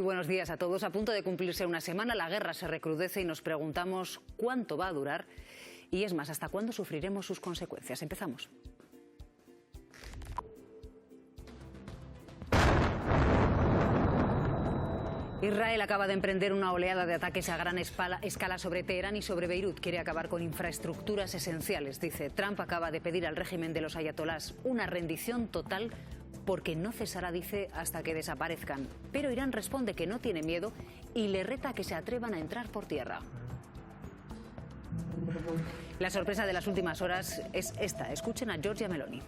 buenos días a todos. A punto de cumplirse una semana, la guerra se recrudece y nos preguntamos cuánto va a durar y, es más, hasta cuándo sufriremos sus consecuencias. Empezamos. Israel acaba de emprender una oleada de ataques a gran escala sobre Teherán y sobre Beirut. Quiere acabar con infraestructuras esenciales, dice. Trump acaba de pedir al régimen de los ayatolás una rendición total porque no cesará, dice, hasta que desaparezcan. Pero Irán responde que no tiene miedo y le reta a que se atrevan a entrar por tierra. La sorpresa de las últimas horas es esta. Escuchen a Giorgia Meloni.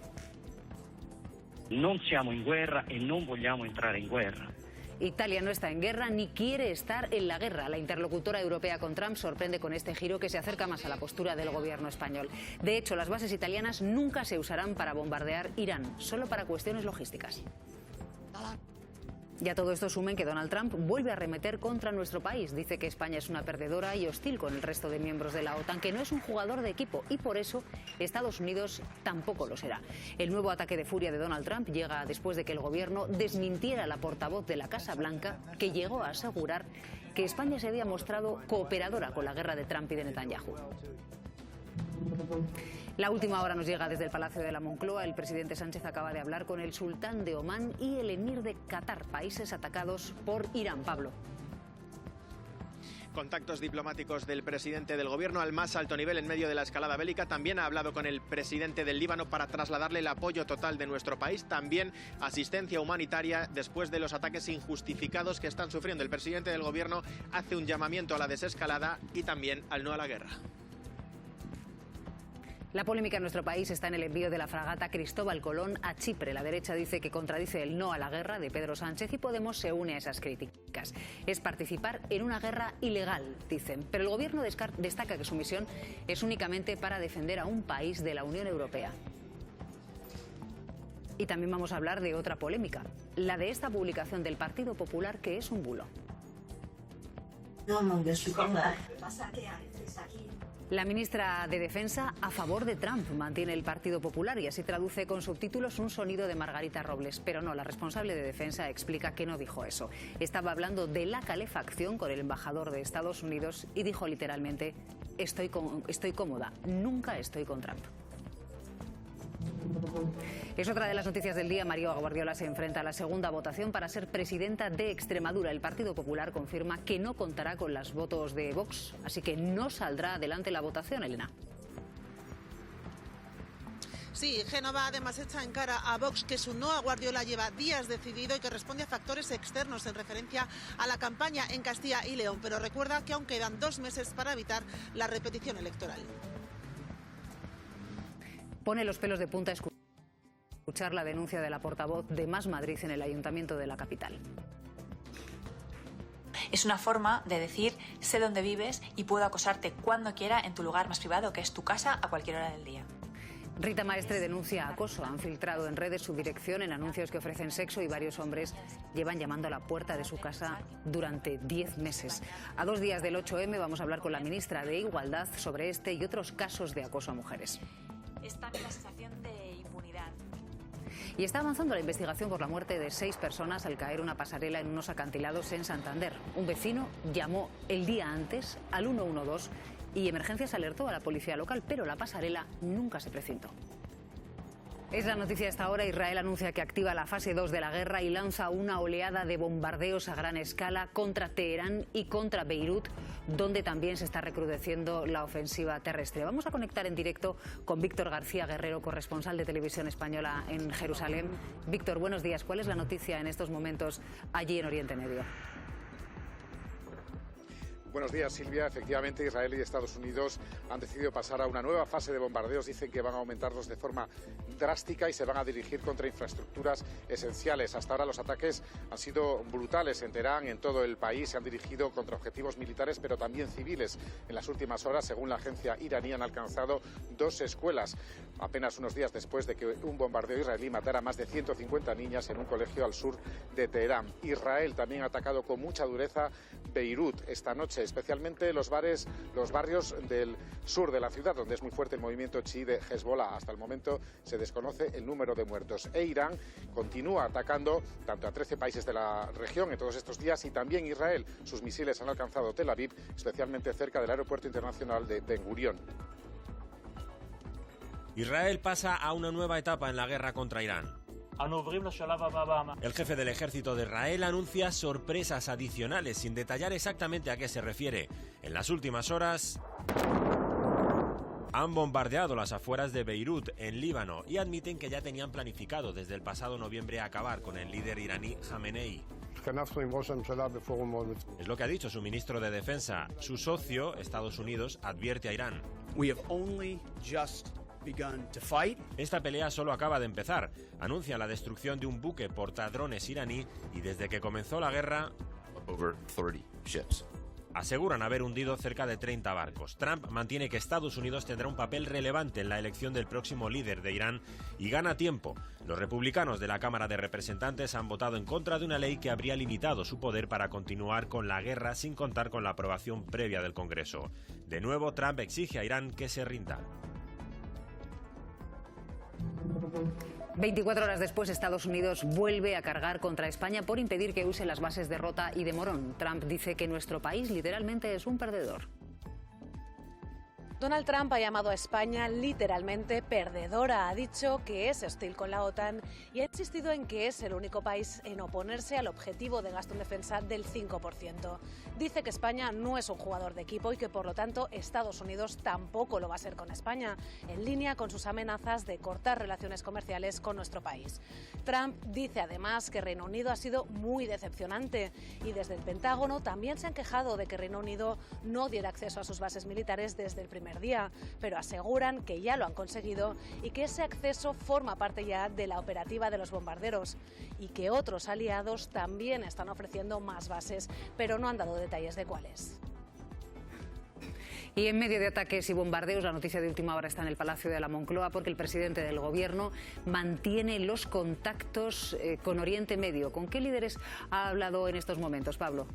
Non siamo in guerra e non vogliamo entrare in guerra. Italia no está en guerra ni quiere estar en la guerra. La interlocutora europea con Trump sorprende con este giro que se acerca más a la postura del gobierno español. De hecho, las bases italianas nunca se usarán para bombardear Irán, solo para cuestiones logísticas. Y a todo esto sumen que Donald Trump vuelve a arremeter contra nuestro país. Dice que España es una perdedora y hostil con el resto de miembros de la OTAN, que no es un jugador de equipo y por eso Estados Unidos tampoco lo será. El nuevo ataque de furia de Donald Trump llega después de que el gobierno desmintiera a la portavoz de la Casa Blanca, que llegó a asegurar que España se había mostrado cooperadora con la guerra de Trump y de Netanyahu. La última hora nos llega desde el Palacio de la Moncloa. El presidente Sánchez acaba de hablar con el sultán de Omán y el emir de Qatar, países atacados por Irán. Pablo. Contactos diplomáticos del presidente del gobierno al más alto nivel en medio de la escalada bélica. También ha hablado con el presidente del Líbano para trasladarle el apoyo total de nuestro país. También asistencia humanitaria después de los ataques injustificados que están sufriendo. El presidente del gobierno hace un llamamiento a la desescalada y también al no a la guerra. La polémica en nuestro país está en el envío de la fragata Cristóbal Colón a Chipre. La derecha dice que contradice el no a la guerra de Pedro Sánchez y Podemos se une a esas críticas. Es participar en una guerra ilegal, dicen. Pero el gobierno destaca que su misión es únicamente para defender a un país de la Unión Europea. Y también vamos a hablar de otra polémica, la de esta publicación del Partido Popular que es un bulo. La ministra de Defensa a favor de Trump mantiene el Partido Popular y así traduce con subtítulos un sonido de Margarita Robles. Pero no, la responsable de Defensa explica que no dijo eso. Estaba hablando de la calefacción con el embajador de Estados Unidos y dijo literalmente: estoy cómoda, nunca estoy con Trump. Es otra de las noticias del día. María Guardiola se enfrenta a la segunda votación para ser presidenta de Extremadura. El Partido Popular confirma que no contará con los votos de Vox, así que no saldrá adelante la votación, Elena. Sí, Génova además echa en cara a Vox que su no a Guardiola lleva días decidido y que responde a factores externos en referencia a la campaña en Castilla y León. Pero recuerda que aún quedan 2 meses para evitar la repetición electoral. Pone los pelos de punta escuchar la denuncia de la portavoz de Más Madrid en el Ayuntamiento de la capital. Es una forma de decir: sé dónde vives y puedo acosarte cuando quiera en tu lugar más privado, que es tu casa, a cualquier hora del día. Rita Maestre denuncia acoso. Han filtrado en redes su dirección en anuncios que ofrecen sexo y varios hombres llevan llamando a la puerta de su casa durante 10 meses. A 2 días del 8M vamos a hablar con la ministra de Igualdad sobre este y otros casos de acoso a mujeres. Es también la sensación de impunidad. Y está avanzando la investigación por la muerte de 6 personas al caer una pasarela en unos acantilados en Santander. Un vecino llamó el día antes al 112 y Emergencias alertó a la policía local, pero la pasarela nunca se precintó. Es la noticia de esta hora. Israel anuncia que activa la fase 2 de la guerra y lanza una oleada de bombardeos a gran escala contra Teherán y contra Beirut, donde también se está recrudeciendo la ofensiva terrestre. Vamos a conectar en directo con Víctor García Guerrero, corresponsal de Televisión Española en Jerusalén. Víctor, buenos días. ¿Cuál es la noticia en estos momentos allí en Oriente Medio? Buenos días, Silvia. Efectivamente, Israel y Estados Unidos han decidido pasar a una nueva fase de bombardeos. Dicen que van a aumentarlos de forma drástica y se van a dirigir contra infraestructuras esenciales. Hasta ahora los ataques han sido brutales en Teherán, en todo el país. Se han dirigido contra objetivos militares, pero también civiles. En las últimas horas, según la agencia iraní, han alcanzado 2 escuelas. Apenas unos días después de que un bombardeo israelí matara a más de 150 niñas en un colegio al sur de Teherán. Israel también ha atacado con mucha dureza Beirut. Esta noche noche, especialmente los barrios del sur de la ciudad, donde es muy fuerte el movimiento chií de Hezbollah. Hasta el momento se desconoce el número de muertos. E Irán continúa atacando tanto a 13 países de la región en todos estos días y también Israel. Sus misiles han alcanzado Tel Aviv, especialmente cerca del aeropuerto internacional de Ben Gurion. Israel pasa a una nueva etapa en la guerra contra Irán. El jefe del ejército de Israel anuncia sorpresas adicionales sin detallar exactamente a qué se refiere. En las últimas horas han bombardeado las afueras de Beirut, en Líbano, y admiten que ya tenían planificado desde el pasado noviembre acabar con el líder iraní Jamenei. Es lo que ha dicho su ministro de Defensa. Su socio, Estados Unidos, advierte a Irán. Esta pelea solo acaba de empezar. Anuncia la destrucción de un buque portadrones iraní y desde que comenzó la guerra, aseguran haber hundido cerca de 30 barcos. Trump mantiene que Estados Unidos tendrá un papel relevante en la elección del próximo líder de Irán y gana tiempo. Los republicanos de la Cámara de Representantes han votado en contra de una ley que habría limitado su poder para continuar con la guerra sin contar con la aprobación previa del Congreso. De nuevo, Trump exige a Irán que se rinda. 24 horas después, Estados Unidos vuelve a cargar contra España por impedir que use las bases de Rota y de Morón. Trump dice que nuestro país literalmente es un perdedor. Donald Trump ha llamado a España literalmente perdedora. Ha dicho que es hostil con la OTAN y ha insistido en que es el único país en oponerse al objetivo de gasto en defensa del 5%. Dice que España no es un jugador de equipo y que por lo tanto Estados Unidos tampoco lo va a ser con España, en línea con sus amenazas de cortar relaciones comerciales con nuestro país. Trump dice además que Reino Unido ha sido muy decepcionante y desde el Pentágono también se han quejado de que Reino Unido no diera acceso a sus bases militares desde el primer día, pero aseguran que ya lo han conseguido y que ese acceso forma parte ya de la operativa de los bombarderos y que otros aliados también están ofreciendo más bases, pero no han dado detalles de cuáles. Y en medio de ataques y bombardeos, la noticia de última hora está en el Palacio de la Moncloa porque el presidente del Gobierno mantiene los contactos con Oriente Medio. ¿Con qué líderes ha hablado en estos momentos, Pablo?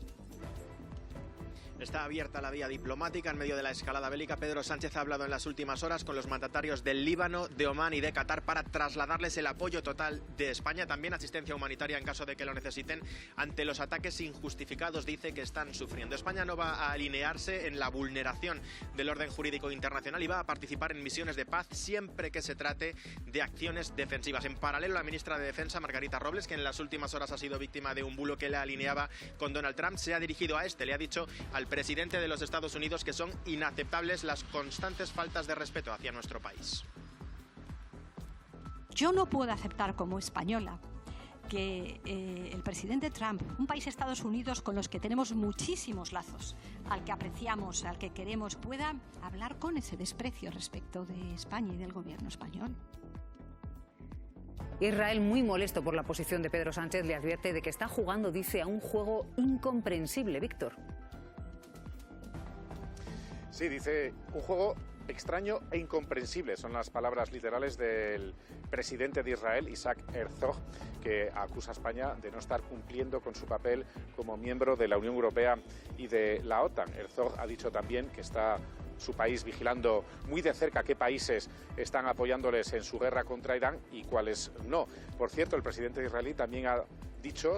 Está abierta la vía diplomática en medio de la escalada bélica. Pedro Sánchez ha hablado en las últimas horas con los mandatarios del Líbano, de Omán y de Qatar para trasladarles el apoyo total de España, también asistencia humanitaria en caso de que lo necesiten ante los ataques injustificados, dice, que están sufriendo. España no va a alinearse en la vulneración del orden jurídico internacional y va a participar en misiones de paz siempre que se trate de acciones defensivas. En paralelo, la ministra de Defensa, Margarita Robles, que en las últimas horas ha sido víctima de un bulo que la alineaba con Donald Trump, se ha dirigido a le ha dicho al presidente de los Estados Unidos que son inaceptables las constantes faltas de respeto hacia nuestro país. Yo no puedo aceptar como española que el presidente Trump, un país, Estados Unidos, con los que tenemos muchísimos lazos, al que apreciamos, al que queremos, pueda hablar con ese desprecio respecto de España y del gobierno español. Israel, muy molesto por la posición de Pedro Sánchez, le advierte de que está jugando, dice, a un juego incomprensible. Víctor. Sí, dice, un juego extraño e incomprensible, son las palabras literales del presidente de Israel, Isaac Herzog, que acusa a España de no estar cumpliendo con su papel como miembro de la Unión Europea y de la OTAN. Herzog ha dicho también que está su país vigilando muy de cerca qué países están apoyándoles en su guerra contra Irán y cuáles no. Por cierto, el presidente israelí también ha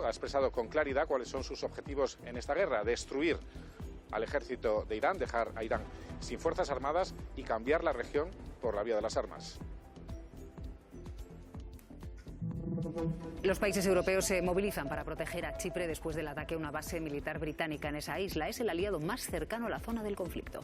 expresado con claridad cuáles son sus objetivos en esta guerra: destruir al ejército de Irán, dejar a Irán sin fuerzas armadas y cambiar la región por la vía de las armas. Los países europeos se movilizan para proteger a Chipre después del ataque a una base militar británica en esa isla. Es el aliado más cercano a la zona del conflicto.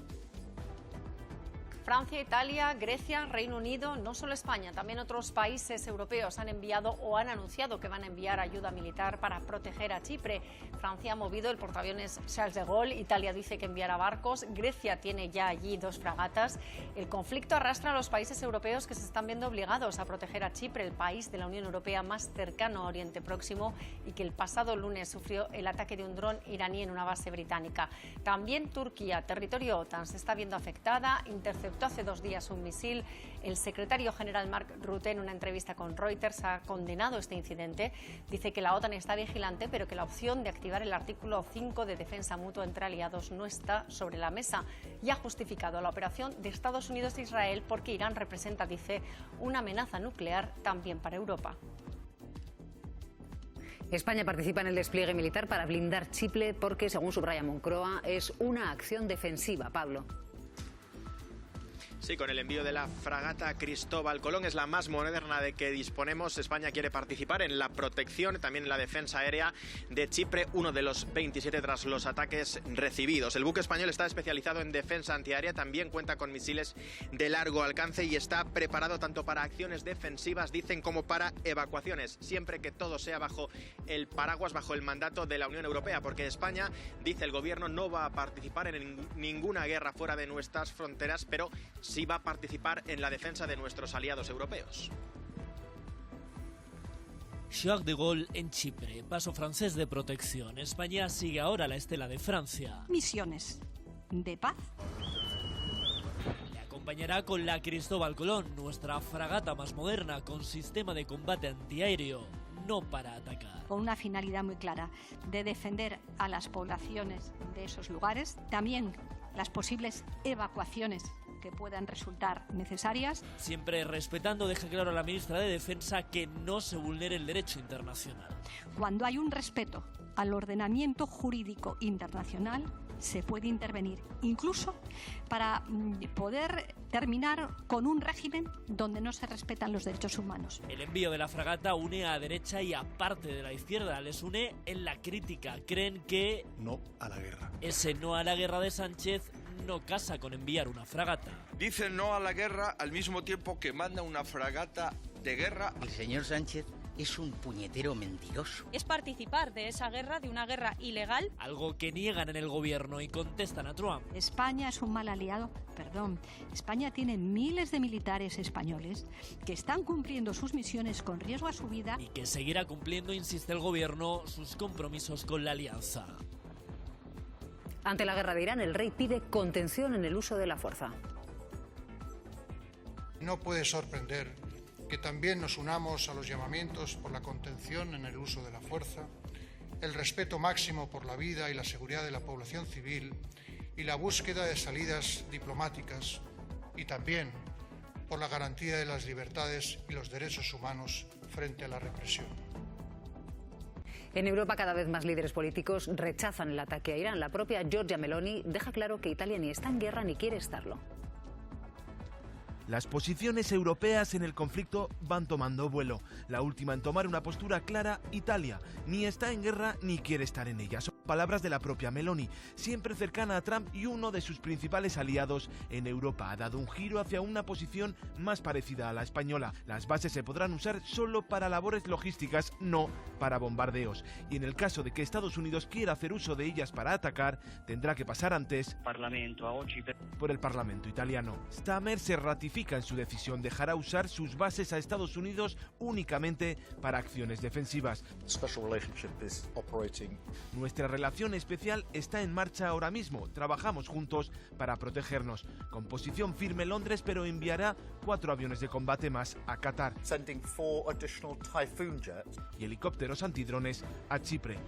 Francia, Italia, Grecia, Reino Unido, no solo España, también otros países europeos han enviado o han anunciado que van a enviar ayuda militar para proteger a Chipre. Francia ha movido el portaaviones Charles de Gaulle, Italia dice que enviará barcos, Grecia tiene ya allí 2 fragatas. El conflicto arrastra a los países europeos que se están viendo obligados a proteger a Chipre, el país de la Unión Europea más cercano a Oriente Próximo y que el pasado lunes sufrió el ataque de un dron iraní en una base británica. También Turquía, territorio OTAN, se está viendo afectada, interceptó interceptó hace 2 días un misil. El secretario general Mark Rutte, en una entrevista con Reuters, ha condenado este incidente. Dice que la OTAN está vigilante, pero que la opción de activar el artículo 5 de defensa mutua entre aliados no está sobre la mesa. Y ha justificado la operación de Estados Unidos e Israel porque Irán representa, dice, una amenaza nuclear también para Europa. España participa en el despliegue militar para blindar Chipre porque, según subraya Moncloa, es una acción defensiva. Pablo. Sí, con el envío de la fragata Cristóbal Colón, es la más moderna de que disponemos. España quiere participar en la protección, también en la defensa aérea de Chipre, uno de los 27 tras los ataques recibidos. El buque español está especializado en defensa antiaérea, también cuenta con misiles de largo alcance y está preparado tanto para acciones defensivas, dicen, como para evacuaciones, siempre que todo sea bajo el paraguas, bajo el mandato de la Unión Europea, porque España, dice el gobierno, no va a participar en ninguna guerra fuera de nuestras fronteras, pero sí va a participar en la defensa de nuestros aliados europeos. Charles de Gaulle en Chipre, paso francés de protección. España sigue ahora la estela de Francia. Misiones de paz. Le acompañará con la Cristóbal Colón, nuestra fragata más moderna con sistema de combate antiaéreo, no para atacar. Con una finalidad muy clara, de defender a las poblaciones de esos lugares, también las posibles evacuaciones que puedan resultar necesarias. Siempre respetando, deja claro a la ministra de Defensa, que no se vulnere el derecho internacional. Cuando hay un respeto al ordenamiento jurídico internacional, se puede intervenir, incluso para poder terminar con un régimen donde no se respetan los derechos humanos. El envío de la fragata une a derecha y a parte de la izquierda, les une en la crítica. Creen que no a la guerra. Ese no a la guerra de Sánchez no casa con enviar una fragata. Dicen no a la guerra al mismo tiempo que manda una fragata de guerra. El señor Sánchez es un puñetero mentiroso. Es participar de esa guerra, de una guerra ilegal. Algo que niegan en el gobierno y contestan a Trump. España es un mal aliado. Perdón, España tiene miles de militares españoles que están cumpliendo sus misiones con riesgo a su vida. Y que seguirá cumpliendo, insiste el gobierno, sus compromisos con la alianza. Ante la guerra de Irán, el rey pide contención en el uso de la fuerza. No puede sorprender que también nos unamos a los llamamientos por la contención en el uso de la fuerza, el respeto máximo por la vida y la seguridad de la población civil y la búsqueda de salidas diplomáticas, y también por la garantía de las libertades y los derechos humanos frente a la represión. En Europa, cada vez más líderes políticos rechazan el ataque a Irán. La propia Giorgia Meloni deja claro que Italia ni está en guerra ni quiere estarlo. Las posiciones europeas en el conflicto van tomando vuelo. La última en tomar una postura clara, Italia. Ni está en guerra ni quiere estar en ella. Son palabras de la propia Meloni, siempre cercana a Trump y uno de sus principales aliados en Europa. Ha dado un giro hacia una posición más parecida a la española. Las bases se podrán usar solo para labores logísticas, no para bombardeos. Y en el caso de que Estados Unidos quiera hacer uso de ellas para atacar, tendrá que pasar antes por el Parlamento italiano. Stammer se ratifica en su decisión, dejará usar sus bases a Estados Unidos únicamente para acciones defensivas. Nuestra relación especial está en marcha ahora mismo. Trabajamos juntos para protegernos. Con posición firme Londres, pero enviará 4 aviones de combate más a Qatar. Y helicópteros antidrones a Chipre.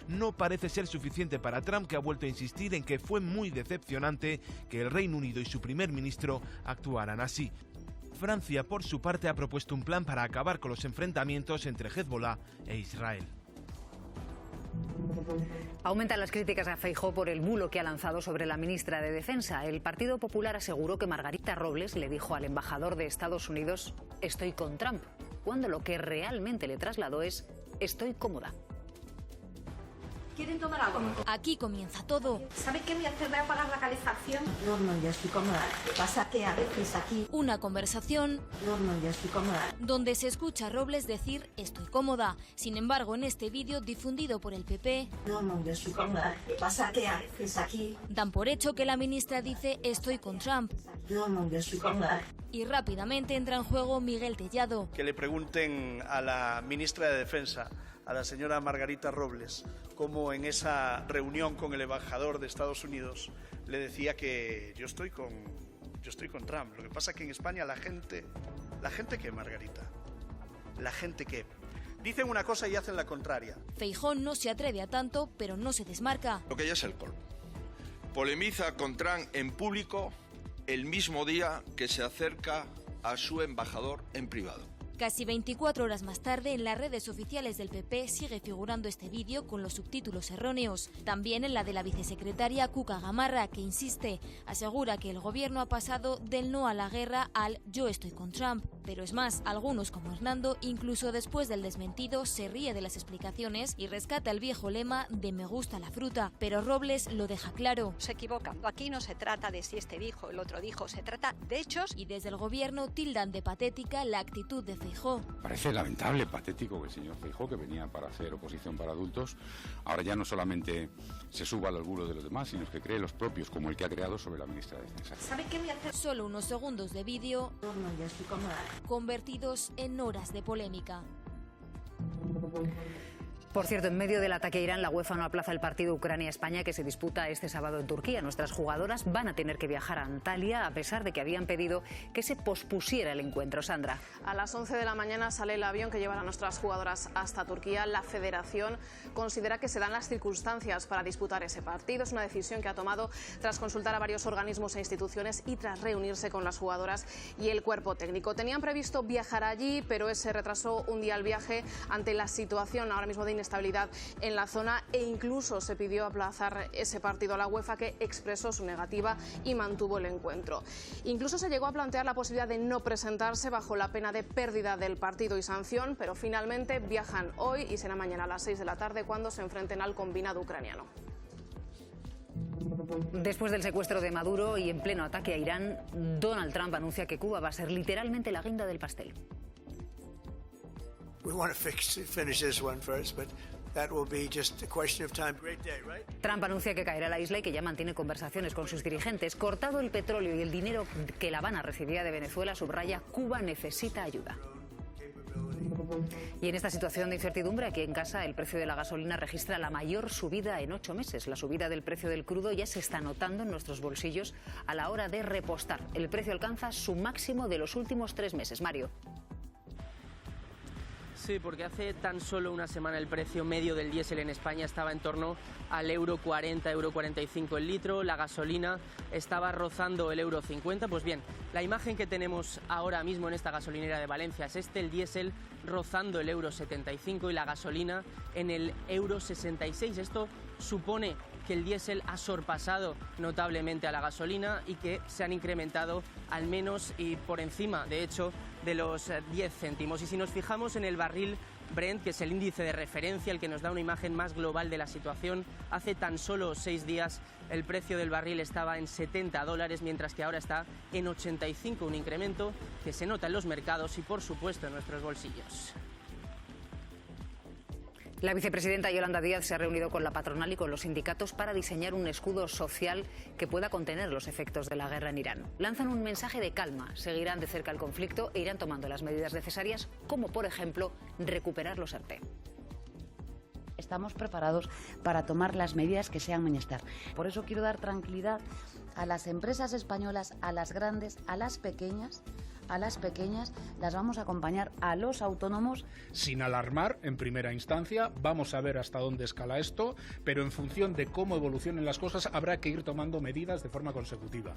No parece ser suficiente para Trump, que ha vuelto a insistir en que fue muy decepcionante que el Reino Unido y su primer ministro actuaran así. Francia, por su parte, ha propuesto un plan para acabar con los enfrentamientos entre Hezbollah e Israel. Aumentan las críticas a Feijóo por el bulo que ha lanzado sobre la ministra de Defensa. El Partido Popular aseguró que Margarita Robles le dijo al embajador de Estados Unidos «estoy con Trump», cuando lo que realmente le trasladó es «estoy cómoda». ¿Quieren tomar algo? Aquí comienza todo. ¿Sabe qué voy a hacer? ¿Voy a apagar la calefacción? No, ya estoy cómoda. ¿Qué pasa? Que a veces aquí... Una conversación... No, ya estoy cómoda. Donde se escucha a Robles decir estoy cómoda. Sin embargo, en este vídeo difundido por el PP... No, ya estoy cómoda. ¿Qué pasa? Que a veces aquí... Dan por hecho que la ministra dice estoy con Trump. No, ya estoy cómoda. Y rápidamente entra en juego Miguel Tellado. Que le pregunten a la ministra de Defensa, a la señora Margarita Robles, cómo en esa reunión con el embajador de Estados Unidos le decía que yo estoy con yo estoy con Trump. Lo que pasa es que en España la gente ¿qué, Margarita? La gente ¿qué? Dicen una cosa y hacen la contraria. Feijóo no se atreve a tanto, pero no se desmarca. Lo que ya es el colmo. Polemiza con Trump en público el mismo día que se acerca a su embajador en privado. Casi 24 horas más tarde, en las redes oficiales del PP sigue figurando este vídeo con los subtítulos erróneos. También en la de la vicesecretaria Cuca Gamarra, que insiste, asegura que el gobierno ha pasado del no a la guerra al yo estoy con Trump. Pero es más, algunos como Hernando, incluso después del desmentido, se ríe de las explicaciones y rescata el viejo lema de me gusta la fruta. Pero Robles lo deja claro. Se equivocan. Aquí no se trata de si este dijo, el otro dijo, se trata de hechos. Y desde el gobierno tildan de patética la actitud de Feijóo. Parece lamentable, patético que el señor Feijóo, que venía para hacer oposición para adultos, ahora ya no solamente se suba al orgullo de los demás, sino que cree los propios, como el que ha creado sobre la ministra de Defensa. ¿Sabe qué voy a hacer? Solo unos segundos de vídeo convertidos en horas de polémica. Por cierto, en medio del ataque a Irán, la UEFA no aplaza el partido Ucrania-España que se disputa este sábado en Turquía. Nuestras jugadoras van a tener que viajar a Antalya a pesar de que habían pedido que se pospusiera el encuentro. Sandra. A las 11 de la mañana sale el avión que llevará a nuestras jugadoras hasta Turquía. La Federación considera que se dan las circunstancias para disputar ese partido. Es una decisión que ha tomado tras consultar a varios organismos e instituciones y tras reunirse con las jugadoras y el cuerpo técnico. Tenían previsto viajar allí, pero ese retrasó un día el viaje ante la situación ahora mismo de inestabilidad en la zona e incluso se pidió aplazar ese partido a la UEFA, que expresó su negativa y mantuvo el encuentro. Incluso se llegó a plantear la posibilidad de no presentarse bajo la pena de pérdida del partido y sanción, pero finalmente viajan hoy y será mañana a las 6 de la tarde cuando se enfrenten al combinado ucraniano. Después del secuestro de Maduro y en pleno ataque a Irán, Donald Trump anuncia que Cuba va a ser literalmente la guinda del pastel. Trump anuncia que caerá a la isla y que ya mantiene conversaciones con sus dirigentes. Cortado el petróleo y el dinero que La Habana recibía de Venezuela, subraya, Cuba necesita ayuda. Y en esta situación de incertidumbre, aquí en casa, el precio de la gasolina registra la mayor subida en 8 meses. La subida del precio del crudo ya se está notando en nuestros bolsillos a la hora de repostar. El precio alcanza su máximo de los últimos 3 meses. Mario. Sí, porque hace tan solo una semana el precio medio del diésel en España estaba en torno al €40, €45 el litro. La gasolina estaba rozando el €50. Pues bien, la imagen que tenemos ahora mismo en esta gasolinera de Valencia es el diésel rozando el €75 y la gasolina en el €66. Esto supone que el diésel ha sorpasado notablemente a la gasolina y que se han incrementado al menos y por encima, de hecho, de los 10 céntimos. Y si nos fijamos en el barril Brent, que es el índice de referencia, el que nos da una imagen más global de la situación, hace tan solo 6 días el precio del barril estaba en $70, mientras que ahora está en 85, un incremento que se nota en los mercados y, por supuesto, en nuestros bolsillos. La vicepresidenta Yolanda Díaz se ha reunido con la patronal y con los sindicatos para diseñar un escudo social que pueda contener los efectos de la guerra en Irán. Lanzan un mensaje de calma, seguirán de cerca el conflicto e irán tomando las medidas necesarias, como por ejemplo recuperar los ERTE. Estamos preparados para tomar las medidas que sean menester. Por eso quiero dar tranquilidad a las empresas españolas, a las grandes, a las pequeñas, las vamos a acompañar, a los autónomos. Sin alarmar en primera instancia, vamos a ver hasta dónde escala esto, pero en función de cómo evolucionen las cosas habrá que ir tomando medidas de forma consecutiva.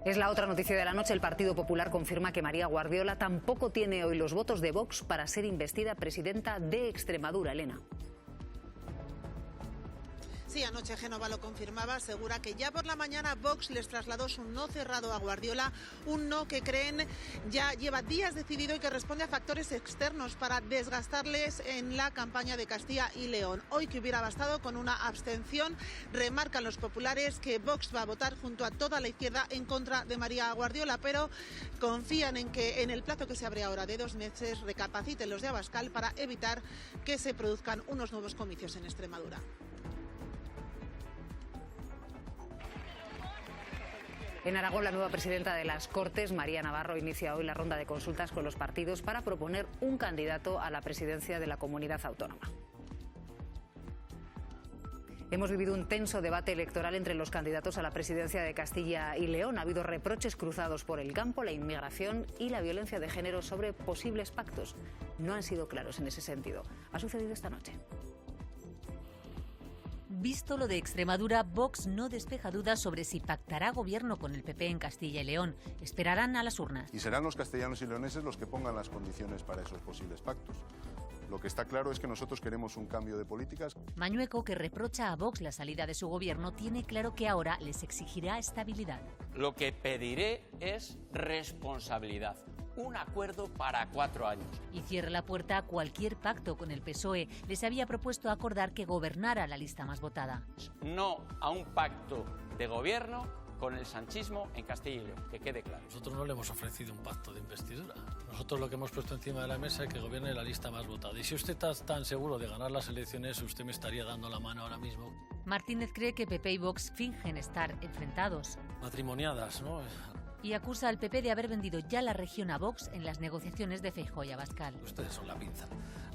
Es la otra noticia de la noche. El Partido Popular confirma que María Guardiola tampoco tiene hoy los votos de Vox para ser investida presidenta de Extremadura. Elena. Sí, anoche Génova lo confirmaba, asegura que ya por la mañana Vox les trasladó su no cerrado a Guardiola, un no que creen ya lleva días decidido y que responde a factores externos para desgastarles en la campaña de Castilla y León. Hoy que hubiera bastado con una abstención, remarcan los populares que Vox va a votar junto a toda la izquierda en contra de María Guardiola, pero confían en que en el plazo que se abre ahora de 2 meses recapaciten los de Abascal para evitar que se produzcan unos nuevos comicios en Extremadura. En Aragón, la nueva presidenta de las Cortes, María Navarro, inicia hoy la ronda de consultas con los partidos para proponer un candidato a la presidencia de la comunidad autónoma. Hemos vivido un tenso debate electoral entre los candidatos a la presidencia de Castilla y León. Ha habido reproches cruzados por el campo, la inmigración y la violencia de género sobre posibles pactos. No han sido claros en ese sentido. Ha sucedido esta noche. Visto lo de Extremadura, Vox no despeja dudas sobre si pactará gobierno con el PP en Castilla y León. Esperarán a las urnas. Y serán los castellanos y leoneses los que pongan las condiciones para esos posibles pactos. Lo que está claro es que nosotros queremos un cambio de políticas. Mañueco, que reprocha a Vox la salida de su gobierno, tiene claro que ahora les exigirá estabilidad. Lo que pediré es responsabilidad. Un acuerdo para 4 años. Y cierra la puerta a cualquier pacto con el PSOE. Les había propuesto acordar que gobernara la lista más votada. No a un pacto de gobierno con el sanchismo en Castilla y León, que quede claro. Nosotros no le hemos ofrecido un pacto de investidura. Nosotros lo que hemos puesto encima de la mesa es que gobierne la lista más votada. Y si usted está tan seguro de ganar las elecciones, usted me estaría dando la mano ahora mismo. Martínez cree que PP y Vox fingen estar enfrentados. Matrimoniadas, ¿no? Y acusa al PP de haber vendido ya la región a Vox en las negociaciones de Feijóo y Abascal. Ustedes son la pinza.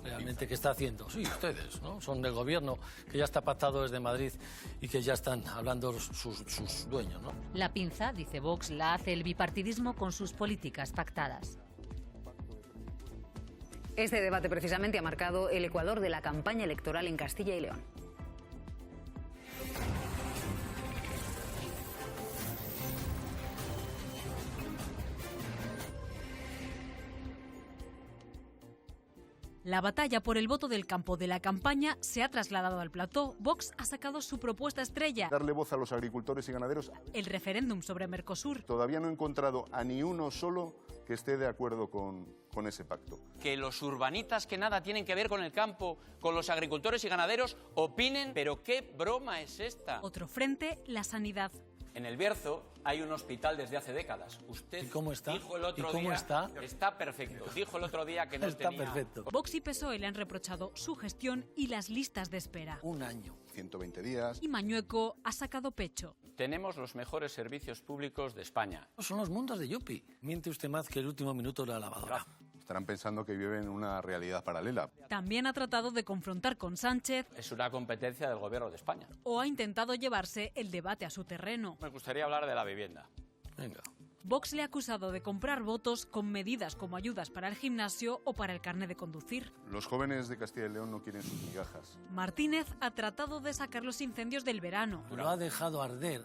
Realmente, ¿qué está haciendo? Sí, ustedes, ¿no? Son del gobierno, que ya está pactado desde Madrid y que ya están hablando sus dueños, ¿no? La pinza, dice Vox, la hace el bipartidismo con sus políticas pactadas. Este debate precisamente ha marcado el ecuador de la campaña electoral en Castilla y León. La batalla por el voto del campo de la campaña se ha trasladado al plató. Vox ha sacado su propuesta estrella. Darle voz a los agricultores y ganaderos. El referéndum sobre Mercosur. Todavía no he encontrado a ni uno solo que esté de acuerdo con ese pacto. Que los urbanitas que nada tienen que ver con el campo, con los agricultores y ganaderos, opinen, pero ¿qué broma es esta? Otro frente, la sanidad. En El Bierzo hay un hospital desde hace décadas. Usted ¿Cómo está? Dijo el otro ¿Cómo día, está? Está perfecto. Dijo el otro día que no está tenía... perfecto. Vox y PSOE le han reprochado su gestión y las listas de espera. Un año. 120 días. Y Mañueco ha sacado pecho. Tenemos los mejores servicios públicos de España. Son los mundos de Yupi. Miente usted más que el último minuto de la lavadora. Estarán pensando que viven una realidad paralela. También ha tratado de confrontar con Sánchez. Es una competencia del gobierno de España. O ha intentado llevarse el debate a su terreno. Me gustaría hablar de la vivienda. Venga. Vox le ha acusado de comprar votos con medidas como ayudas para el gimnasio o para el carné de conducir. Los jóvenes de Castilla y León no quieren sus migajas. Martínez ha tratado de sacar los incendios del verano. Lo ha dejado arder,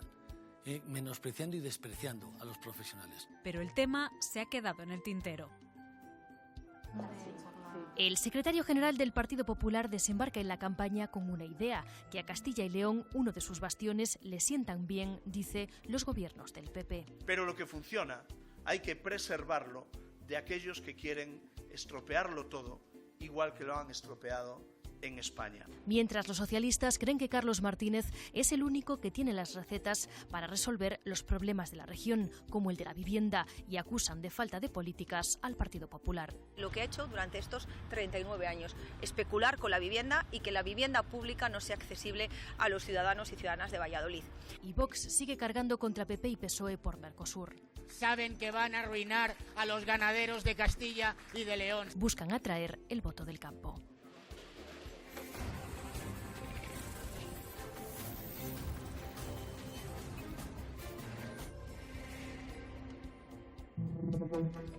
menospreciando y despreciando a los profesionales. Pero el tema se ha quedado en el tintero. El secretario general del Partido Popular desembarca en la campaña con una idea, que a Castilla y León, uno de sus bastiones, le sientan bien, dice, los gobiernos del PP. Pero lo que funciona hay que preservarlo de aquellos que quieren estropearlo todo, igual que lo han estropeado en España. Mientras los socialistas creen que Carlos Martínez es el único que tiene las recetas para resolver los problemas de la región, como el de la vivienda, y acusan de falta de políticas al Partido Popular. Lo que ha hecho durante estos 39 años, especular con la vivienda y que la vivienda pública no sea accesible a los ciudadanos y ciudadanas de Valladolid. Y Vox sigue cargando contra PP y PSOE por Mercosur. Saben que van a arruinar a los ganaderos de Castilla y de León. Buscan atraer el voto del campo.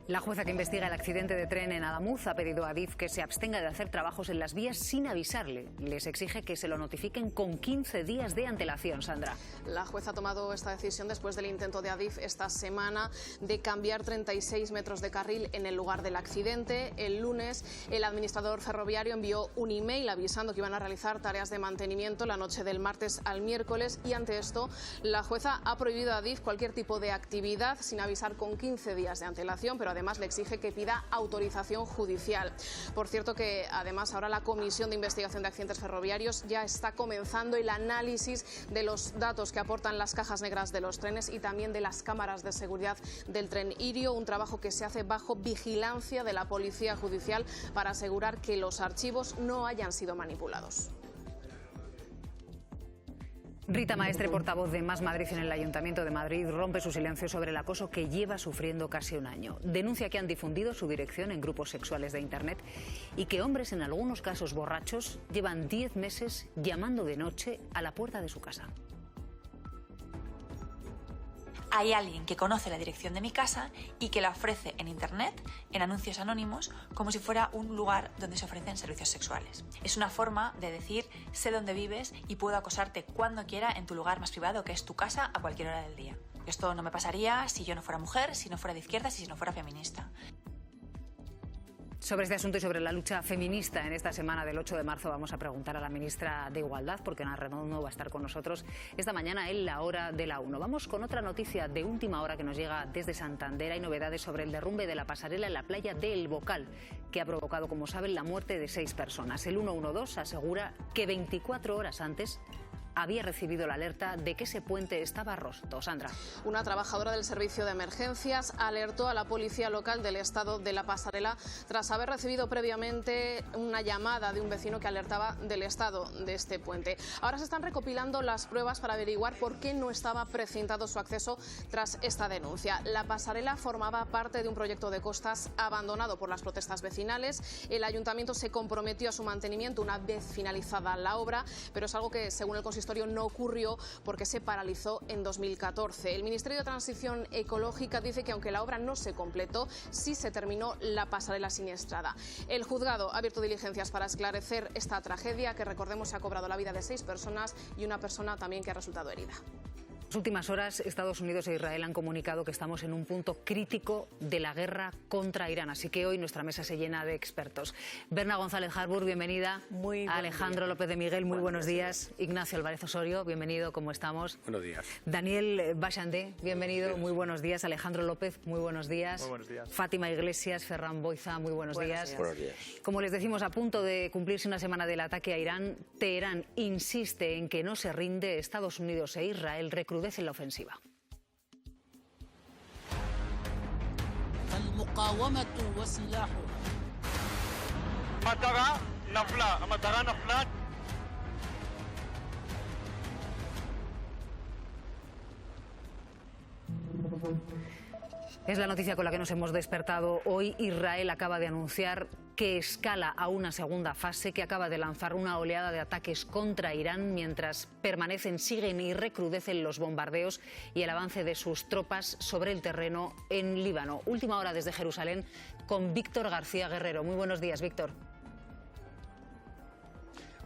La jueza que investiga el accidente de tren en Adamuz ha pedido a Adif que se abstenga de hacer trabajos en las vías sin avisarle. Les exige que se lo notifiquen con 15 días de antelación, Sandra. La jueza ha tomado esta decisión después del intento de Adif esta semana de cambiar 36 metros de carril en el lugar del accidente. El lunes, el administrador ferroviario envió un email avisando que iban a realizar tareas de mantenimiento la noche del martes al miércoles y ante esto la jueza ha prohibido a Adif cualquier tipo de actividad sin avisar con 15 días de antelación, pero además le exige que pida autorización judicial. Por cierto que además ahora la Comisión de Investigación de Accidentes Ferroviarios ya está comenzando el análisis de los datos que aportan las cajas negras de los trenes y también de las cámaras de seguridad del tren Irio, un trabajo que se hace bajo vigilancia de la Policía Judicial para asegurar que los archivos no hayan sido manipulados. Rita Maestre, portavoz de Más Madrid en el Ayuntamiento de Madrid, rompe su silencio sobre el acoso que lleva sufriendo casi un año. Denuncia que han difundido su dirección en grupos sexuales de Internet y que hombres, en algunos casos borrachos, llevan 10 meses llamando de noche a la puerta de su casa. Hay alguien que conoce la dirección de mi casa y que la ofrece en Internet, en anuncios anónimos, como si fuera un lugar donde se ofrecen servicios sexuales. Es una forma de decir, sé dónde vives y puedo acosarte cuando quiera en tu lugar más privado, que es tu casa, a cualquier hora del día. Esto no me pasaría si yo no fuera mujer, si no fuera de izquierdas y si no fuera feminista. Sobre este asunto y sobre la lucha feminista en esta semana del 8 de marzo vamos a preguntar a la ministra de Igualdad, porque Ana Redondo va a estar con nosotros esta mañana en la hora de la 1. Vamos con otra noticia de última hora que nos llega desde Santander. Hay novedades sobre el derrumbe de la pasarela en la playa de El Bocal, que ha provocado, como saben, la muerte de 6 personas. El 112 asegura que 24 horas antes había recibido la alerta de que ese puente estaba roto. Sandra. Una trabajadora del servicio de emergencias alertó a la policía local del estado de la pasarela tras haber recibido previamente una llamada de un vecino que alertaba del estado de este puente. Ahora se están recopilando las pruebas para averiguar por qué no estaba precintado su acceso tras esta denuncia. La pasarela formaba parte de un proyecto de costas abandonado por las protestas vecinales. El ayuntamiento se comprometió a su mantenimiento una vez finalizada la obra, pero es algo que, según el consistorio, no ocurrió porque se paralizó en 2014. El Ministerio de Transición Ecológica dice que aunque la obra no se completó, sí se terminó la pasarela siniestrada. El juzgado ha abierto diligencias para esclarecer esta tragedia que, recordemos, se ha cobrado la vida de 6 personas y una persona también que ha resultado herida. En las últimas horas, Estados Unidos e Israel han comunicado que estamos en un punto crítico de la guerra contra Irán. Así que hoy nuestra mesa se llena de expertos. Berna González Harbour, bienvenida. Alejandro López de Miguel, muy buenos días. Ignacio Álvarez Osorio, bienvenido, ¿cómo estamos? Buenos días. Daniel Bachandé, bienvenido, muy buenos días. Alejandro López, muy buenos días. Muy buenos días. Fátima Iglesias, Ferran Boiza, muy buenos días. Buenos días. Como les decimos, a punto de cumplirse una semana del ataque a Irán, Teherán insiste en que no se rinde. Estados Unidos e Israel recrudecen la ofensiva. Es la noticia con la que nos hemos despertado hoy. Israel acaba de anunciar que escala a una segunda fase, que acaba de lanzar una oleada de ataques contra Irán mientras siguen y recrudecen los bombardeos y el avance de sus tropas sobre el terreno en Líbano. Última hora desde Jerusalén con Víctor García Guerrero. Muy buenos días, Víctor.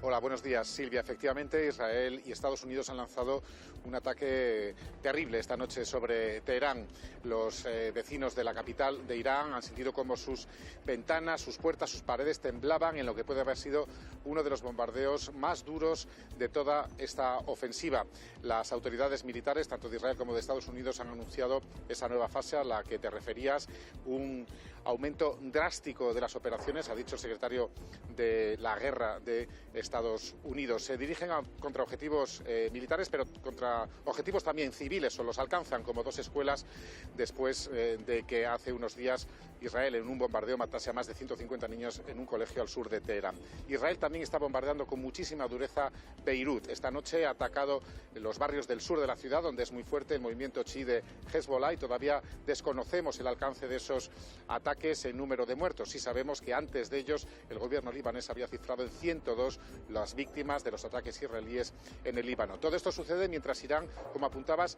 Hola, buenos días, Silvia. Efectivamente, Israel y Estados Unidos han lanzado un ataque terrible esta noche sobre Teherán. Los vecinos de la capital de Irán han sentido como sus ventanas, sus puertas, sus paredes temblaban en lo que puede haber sido uno de los bombardeos más duros de toda esta ofensiva. Las autoridades militares, tanto de Israel como de Estados Unidos, han anunciado esa nueva fase a la que te referías, un aumento drástico de las operaciones, ha dicho el secretario de la guerra de Estados Unidos. Se dirigen contra objetivos militares, pero contra objetivos también civiles, o los alcanzan, como 2 escuelas, después de que hace unos días Israel, en un bombardeo, matase a más de 150 niños en un colegio al sur de Teherán. Israel también está bombardeando con muchísima dureza Beirut. Esta noche ha atacado los barrios del sur de la ciudad, donde es muy fuerte el movimiento chií de Hezbollah, y todavía desconocemos el alcance de esos ataques en número de muertos. Sí sabemos que antes de ellos el gobierno libanés había cifrado en 102 las víctimas de los ataques israelíes en el Líbano. Todo esto sucede mientras Irán, como apuntabas,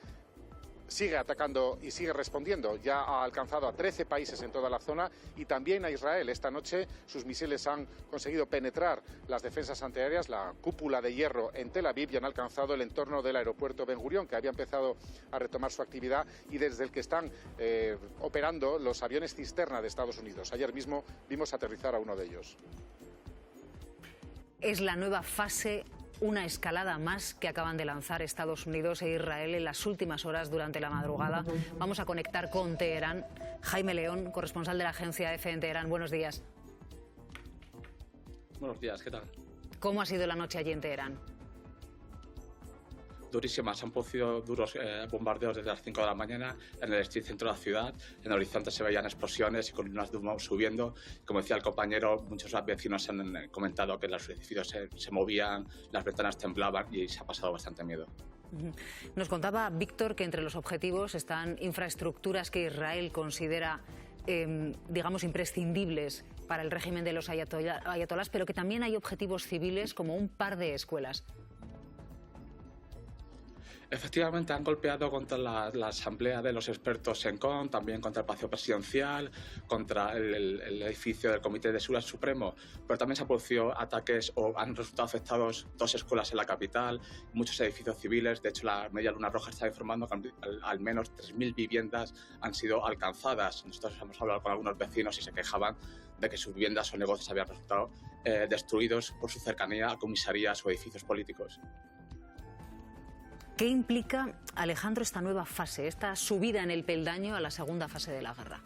sigue atacando y sigue respondiendo. Ya ha alcanzado a 13 países en toda la zona y también a Israel. Esta noche sus misiles han conseguido penetrar las defensas antiaéreas, la cúpula de hierro en Tel Aviv, y han alcanzado el entorno del aeropuerto Ben Gurión, que había empezado a retomar su actividad y desde el que están operando los aviones cisterna de Estados Unidos. Ayer mismo vimos aterrizar a uno de ellos. Es la nueva fase, una escalada más que acaban de lanzar Estados Unidos e Israel en las últimas horas durante la madrugada. Vamos a conectar con Teherán. Jaime León, corresponsal de la agencia EFE en Teherán. Buenos días. Buenos días, ¿qué tal? ¿Cómo ha sido la noche allí en Teherán? Durísimas. Han producido duros bombardeos desde las 5 de la mañana en el centro de la ciudad. En el horizonte se veían explosiones y columnas de humo subiendo. Como decía el compañero, muchos vecinos han comentado que los edificios se movían, las ventanas temblaban y se ha pasado bastante miedo. Nos contaba Víctor que entre los objetivos están infraestructuras que Israel considera, digamos, imprescindibles para el régimen de los ayatolás, pero que también hay objetivos civiles como un par de escuelas. Efectivamente, han golpeado contra la asamblea de los expertos en CON, también contra el Palacio Presidencial, contra el edificio del Comité de Seguridad Supremo, pero también se han producido ataques o han resultado afectados 2 escuelas en la capital, muchos edificios civiles. De hecho, la Media Luna Roja está informando que al menos 3.000 viviendas han sido alcanzadas. Nosotros hemos hablado con algunos vecinos y se quejaban de que sus viviendas o negocios habían resultado destruidos por su cercanía a comisarías o edificios políticos. ¿Qué implica, Alejandro, esta nueva fase, esta subida en el peldaño a la segunda fase de la guerra?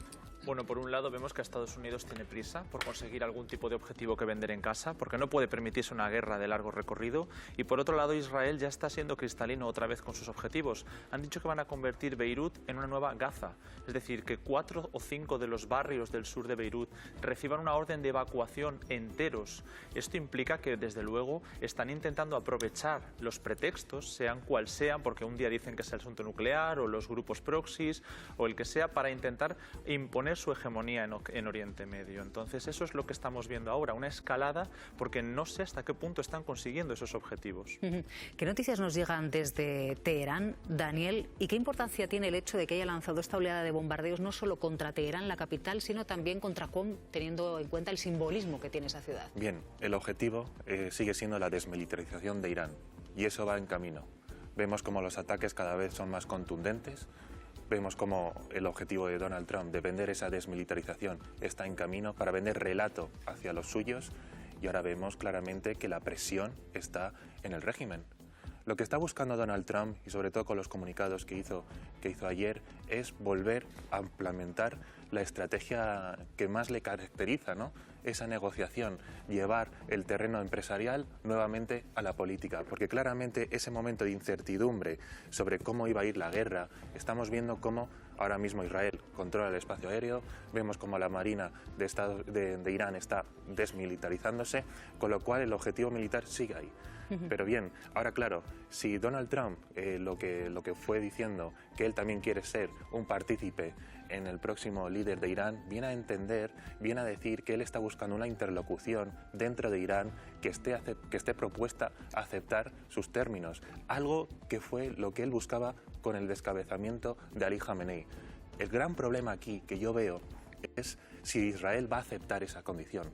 Bueno, por un lado vemos que Estados Unidos tiene prisa por conseguir algún tipo de objetivo que vender en casa, porque no puede permitirse una guerra de largo recorrido, y por otro lado Israel ya está siendo cristalino otra vez con sus objetivos. Han dicho que van a convertir Beirut en una nueva Gaza, es decir, que 4 o 5 de los barrios del sur de Beirut reciban una orden de evacuación enteros. Esto implica que desde luego están intentando aprovechar los pretextos, sean cual sean, porque un día dicen que es el asunto nuclear o los grupos proxies o el que sea, para intentar imponer su hegemonía en Oriente Medio. Entonces eso es lo que estamos viendo ahora, una escalada, porque no sé hasta qué punto están consiguiendo esos objetivos. ¿Qué noticias nos llegan desde Teherán, Daniel? ¿Y qué importancia tiene el hecho de que haya lanzado esta oleada de bombardeos no solo contra Teherán, la capital, sino también contra Qom, teniendo en cuenta el simbolismo que tiene esa ciudad? Bien, el objetivo sigue siendo la desmilitarización de Irán, y eso va en camino. Vemos como los ataques cada vez son más contundentes. Vemos como el objetivo de Donald Trump de vender esa desmilitarización está en camino para vender relato hacia los suyos, y ahora vemos claramente que la presión está en el régimen. Lo que está buscando Donald Trump, y sobre todo con los comunicados que hizo ayer, es volver a implementar la estrategia que más le caracteriza, ¿no? Esa negociación, llevar el terreno empresarial nuevamente a la política, porque claramente ese momento de incertidumbre sobre cómo iba a ir la guerra, estamos viendo cómo ahora mismo Israel controla el espacio aéreo, vemos cómo la Marina de Irán está desmilitarizándose, con lo cual el objetivo militar sigue ahí. Pero bien, ahora claro, si Donald Trump lo que fue diciendo, que él también quiere ser un partícipe en el próximo líder de Irán, viene a decir que él está buscando una interlocución dentro de Irán que esté propuesta a aceptar sus términos, algo que fue lo que él buscaba con el descabezamiento de Ali Khamenei. El gran problema aquí que yo veo es si Israel va a aceptar esa condición.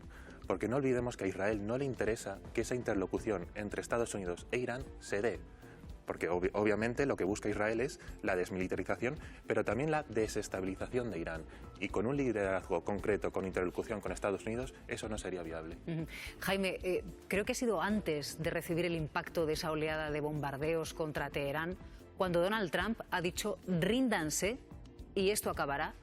Porque no olvidemos que a Israel no le interesa que esa interlocución entre Estados Unidos e Irán se dé. Porque obviamente lo que busca Israel es la desmilitarización, pero también la desestabilización de Irán. Y con un liderazgo concreto, con interlocución con Estados Unidos, eso no sería viable. Jaime, creo que ha sido antes de recibir el impacto de esa oleada de bombardeos contra Teherán, cuando Donald Trump ha dicho ríndanse y esto acabará.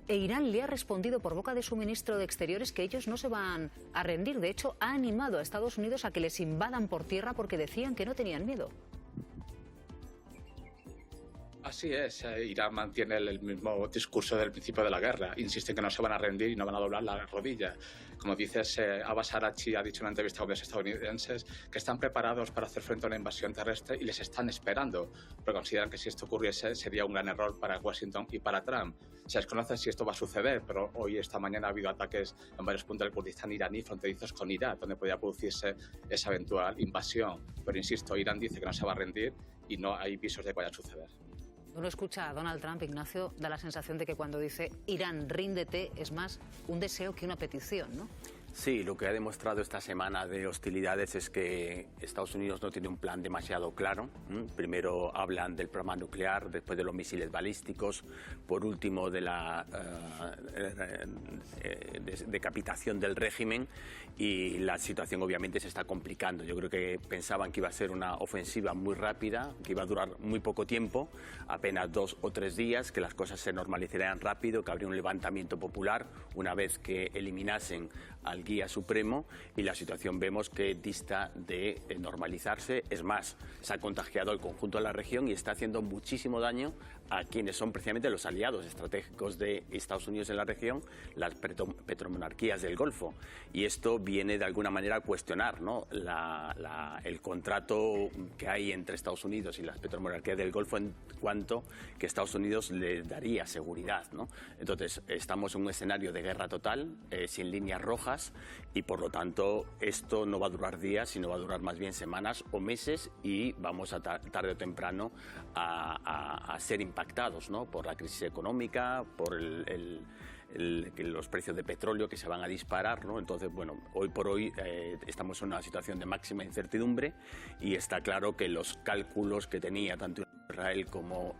E Irán le ha respondido por boca de su ministro de Exteriores que ellos no se van a rendir. De hecho, ha animado a Estados Unidos a que les invadan por tierra porque decían que no tenían miedo. Así es, Irán mantiene el mismo discurso del principio de la guerra. Insisten que no se van a rendir y no van a doblar la rodilla. Como dices, Abbas Araghchi ha dicho en una entrevista con medios estadounidenses que están preparados para hacer frente a una invasión terrestre y les están esperando, pero consideran que si esto ocurriese sería un gran error para Washington y para Trump. Se desconoce si esto va a suceder, pero esta mañana ha habido ataques en varios puntos del Kurdistán iraní fronterizos con Irak, donde podría producirse esa eventual invasión. Pero insisto, Irán dice que no se va a rendir y no hay visos de que vaya a suceder. Uno escucha a Donald Trump, Ignacio, da la sensación de que cuando dice Irán, ríndete, es más un deseo que una petición, ¿no? Sí, lo que ha demostrado esta semana de hostilidades es que Estados Unidos no tiene un plan demasiado claro. Primero hablan del programa nuclear, después de los misiles balísticos, por último de la decapitación del régimen, y la situación obviamente se está complicando. Yo creo que pensaban que iba a ser una ofensiva muy rápida, que iba a durar muy poco tiempo, apenas 2 o 3 días, que las cosas se normalizarían rápido, que habría un levantamiento popular una vez que eliminasen al guía supremo y la situación vemos que dista de normalizarse. Es más, se ha contagiado el conjunto de la región y está haciendo muchísimo daño a quienes son precisamente los aliados estratégicos de Estados Unidos en la región, las petromonarquías del Golfo. Y esto viene de alguna manera a cuestionar, ¿no?, el contrato que hay entre Estados Unidos y las petromonarquías del Golfo, en cuanto que Estados Unidos le daría seguridad, ¿no? Entonces, estamos en un escenario de guerra total, sin líneas rojas, y por lo tanto esto no va a durar días, sino va a durar más bien semanas o meses, y vamos a tarde o temprano a ser impactados, ¿no?, por la crisis económica, por los precios de petróleo que se van a disparar, ¿no? Entonces, bueno, hoy por hoy estamos en una situación de máxima incertidumbre y está claro que los cálculos que tenía tanto Israel como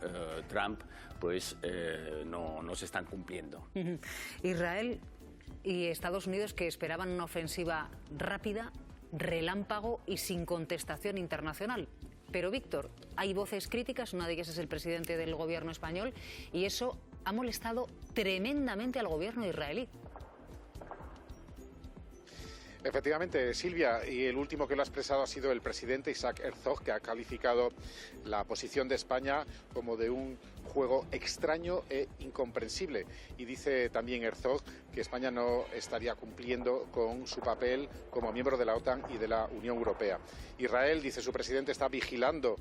Trump pues no se están cumpliendo. Israel y Estados Unidos, que esperaban una ofensiva rápida, relámpago y sin contestación internacional. Pero, Víctor, hay voces críticas, una de ellas es el presidente del gobierno español, y eso ha molestado tremendamente al gobierno israelí. Efectivamente, Silvia, y el último que lo ha expresado ha sido el presidente Isaac Herzog, que ha calificado la posición de España como de un juego extraño e incomprensible. Y dice también Herzog que España no estaría cumpliendo con su papel como miembro de la OTAN y de la Unión Europea. Israel, dice su presidente, está vigilando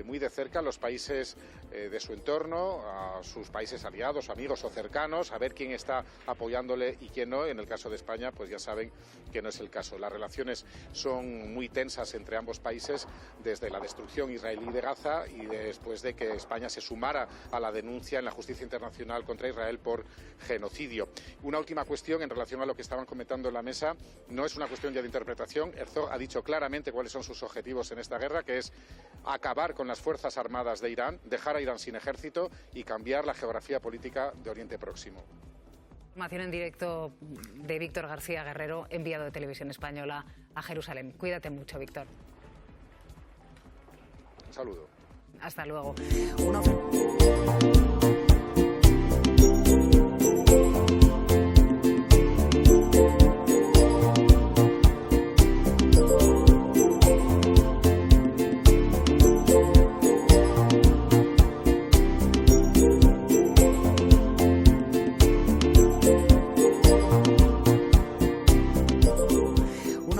muy de cerca a los países de su entorno, a sus países aliados, amigos o cercanos, a ver quién está apoyándole y quién no. En el caso de España, pues ya saben que no es el caso. Las relaciones son muy tensas entre ambos países desde la destrucción israelí de Gaza y después de que España se sumara a la denuncia en la justicia internacional contra Israel por genocidio. Una última cuestión en relación a lo que estaban comentando en la mesa. No es una cuestión ya de interpretación. Herzog ha dicho claramente cuáles son sus objetivos en esta guerra, que es acabar con las Fuerzas Armadas de Irán, dejar a Irán sin ejército y cambiar la geografía política de Oriente Próximo. Información en directo de Víctor García Guerrero, enviado de Televisión Española a Jerusalén. Cuídate mucho, Víctor. Un saludo. Hasta luego. Una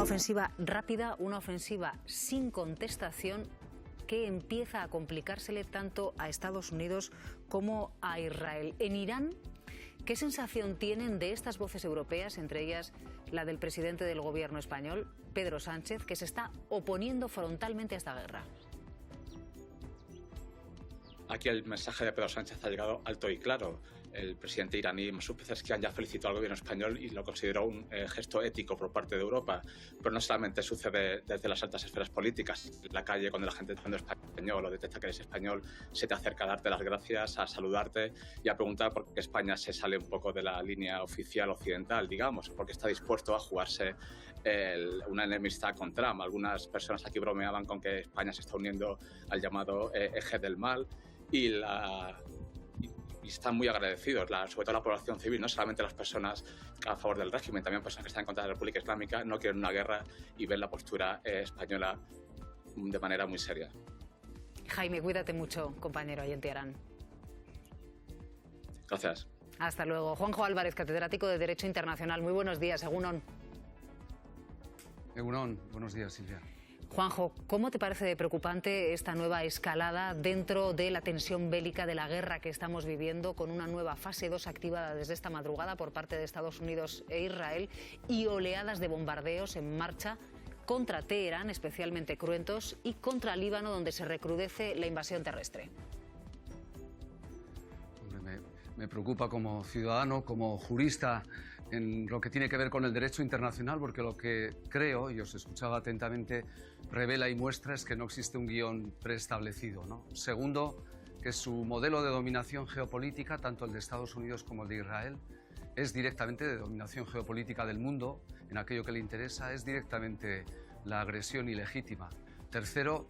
ofensiva rápida, una ofensiva sin contestación, que empieza a complicársele tanto a Estados Unidos como a Israel. En Irán, ¿qué sensación tienen de estas voces europeas, entre ellas la del presidente del gobierno español, Pedro Sánchez, que se está oponiendo frontalmente a esta guerra? Aquí el mensaje de Pedro Sánchez ha llegado alto y claro. El presidente iraní, Masoud Pezeshkian, ya felicitó al gobierno español y lo consideró un gesto ético por parte de Europa. Pero no solamente sucede desde las altas esferas políticas. En la calle, cuando la gente cuando es español o detecta que eres español, se te acerca a darte las gracias, a saludarte y a preguntar por qué España se sale un poco de la línea oficial occidental, digamos, porque está dispuesto a jugarse una enemistad con Trump. Algunas personas aquí bromeaban con que España se está uniendo al llamado eje del mal y están muy agradecidos, sobre todo la población civil, no solamente las personas a favor del régimen, también personas que están en contra de la República Islámica, no quieren una guerra y ven la postura española de manera muy seria. Jaime, cuídate mucho, compañero, ahí en Teherán. Gracias. Hasta luego. Juanjo Álvarez, catedrático de Derecho Internacional. Muy buenos días, Egunon. Egunon, buenos días, Silvia. Juanjo, ¿cómo te parece preocupante esta nueva escalada dentro de la tensión bélica de la guerra que estamos viviendo, con una nueva fase 2 activada desde esta madrugada por parte de Estados Unidos e Israel y oleadas de bombardeos en marcha contra Teherán, especialmente cruentos, y contra Líbano, donde se recrudece la invasión terrestre? Me preocupa como ciudadano, como jurista, en lo que tiene que ver con el derecho internacional, porque lo que creo, y os escuchaba atentamente, revela y muestra es que no existe un guión preestablecido, ¿no? Segundo, que su modelo de dominación geopolítica, tanto el de Estados Unidos como el de Israel, es directamente de dominación geopolítica del mundo, en aquello que le interesa, es directamente la agresión ilegítima. Tercero,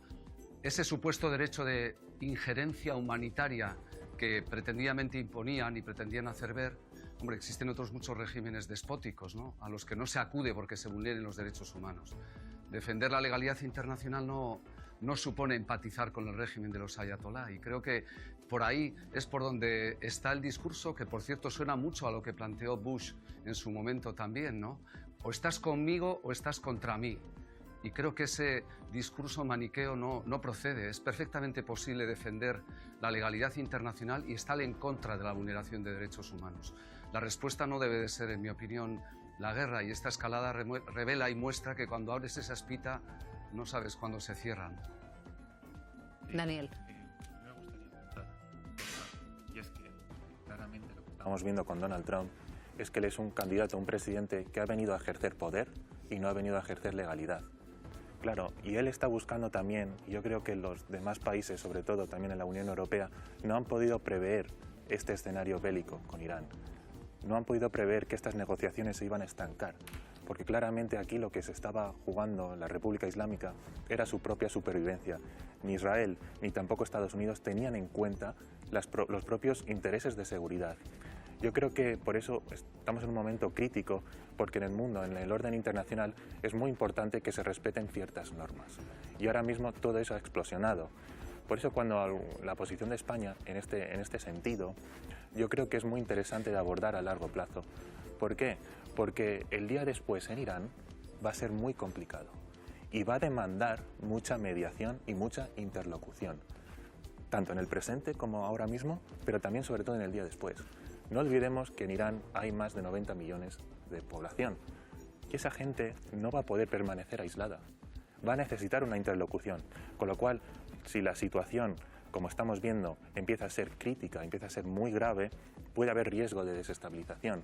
ese supuesto derecho de injerencia humanitaria que pretendidamente imponían y pretendían hacer ver, Hombre, existen otros muchos regímenes despóticos, ¿no?, a los que no se acude porque se vulneren los derechos humanos. Defender la legalidad internacional no supone empatizar con el régimen de los ayatolá, y creo que por ahí es por donde está el discurso, que por cierto suena mucho a lo que planteó Bush en su momento también, ¿no? O estás conmigo o estás contra mí. Y creo que ese discurso maniqueo no procede. Es perfectamente posible defender la legalidad internacional y estar en contra de la vulneración de derechos humanos. La respuesta no debe de ser, en mi opinión, la guerra, y esta escalada revela y muestra que cuando abres esa espita no sabes cuándo se cierran. Daniel. Y es que claramente lo que estamos viendo con Donald Trump es que él es un candidato, un presidente que ha venido a ejercer poder y no ha venido a ejercer legalidad. Claro, y él está buscando también, y yo creo que los demás países, sobre todo también en la Unión Europea, no han podido prever este escenario bélico con Irán. No han podido prever que estas negociaciones se iban a estancar, porque claramente aquí lo que se estaba jugando la República Islámica era su propia supervivencia. Ni Israel ni tampoco Estados Unidos tenían en cuenta los propios intereses de seguridad. Yo creo que por eso estamos en un momento crítico, porque en el mundo, en el orden internacional, es muy importante que se respeten ciertas normas. Y ahora mismo todo eso ha explosionado. Por eso cuando la posición de España en este sentido, yo creo que es muy interesante de abordar a largo plazo. ¿Por qué? Porque el día después en Irán va a ser muy complicado y va a demandar mucha mediación y mucha interlocución, tanto en el presente como ahora mismo, pero también sobre todo en el día después. No olvidemos que en Irán hay más de 90 millones de población y esa gente no va a poder permanecer aislada, va a necesitar una interlocución, con lo cual si la situación, como estamos viendo, empieza a ser crítica, empieza a ser muy grave, puede haber riesgo de desestabilización.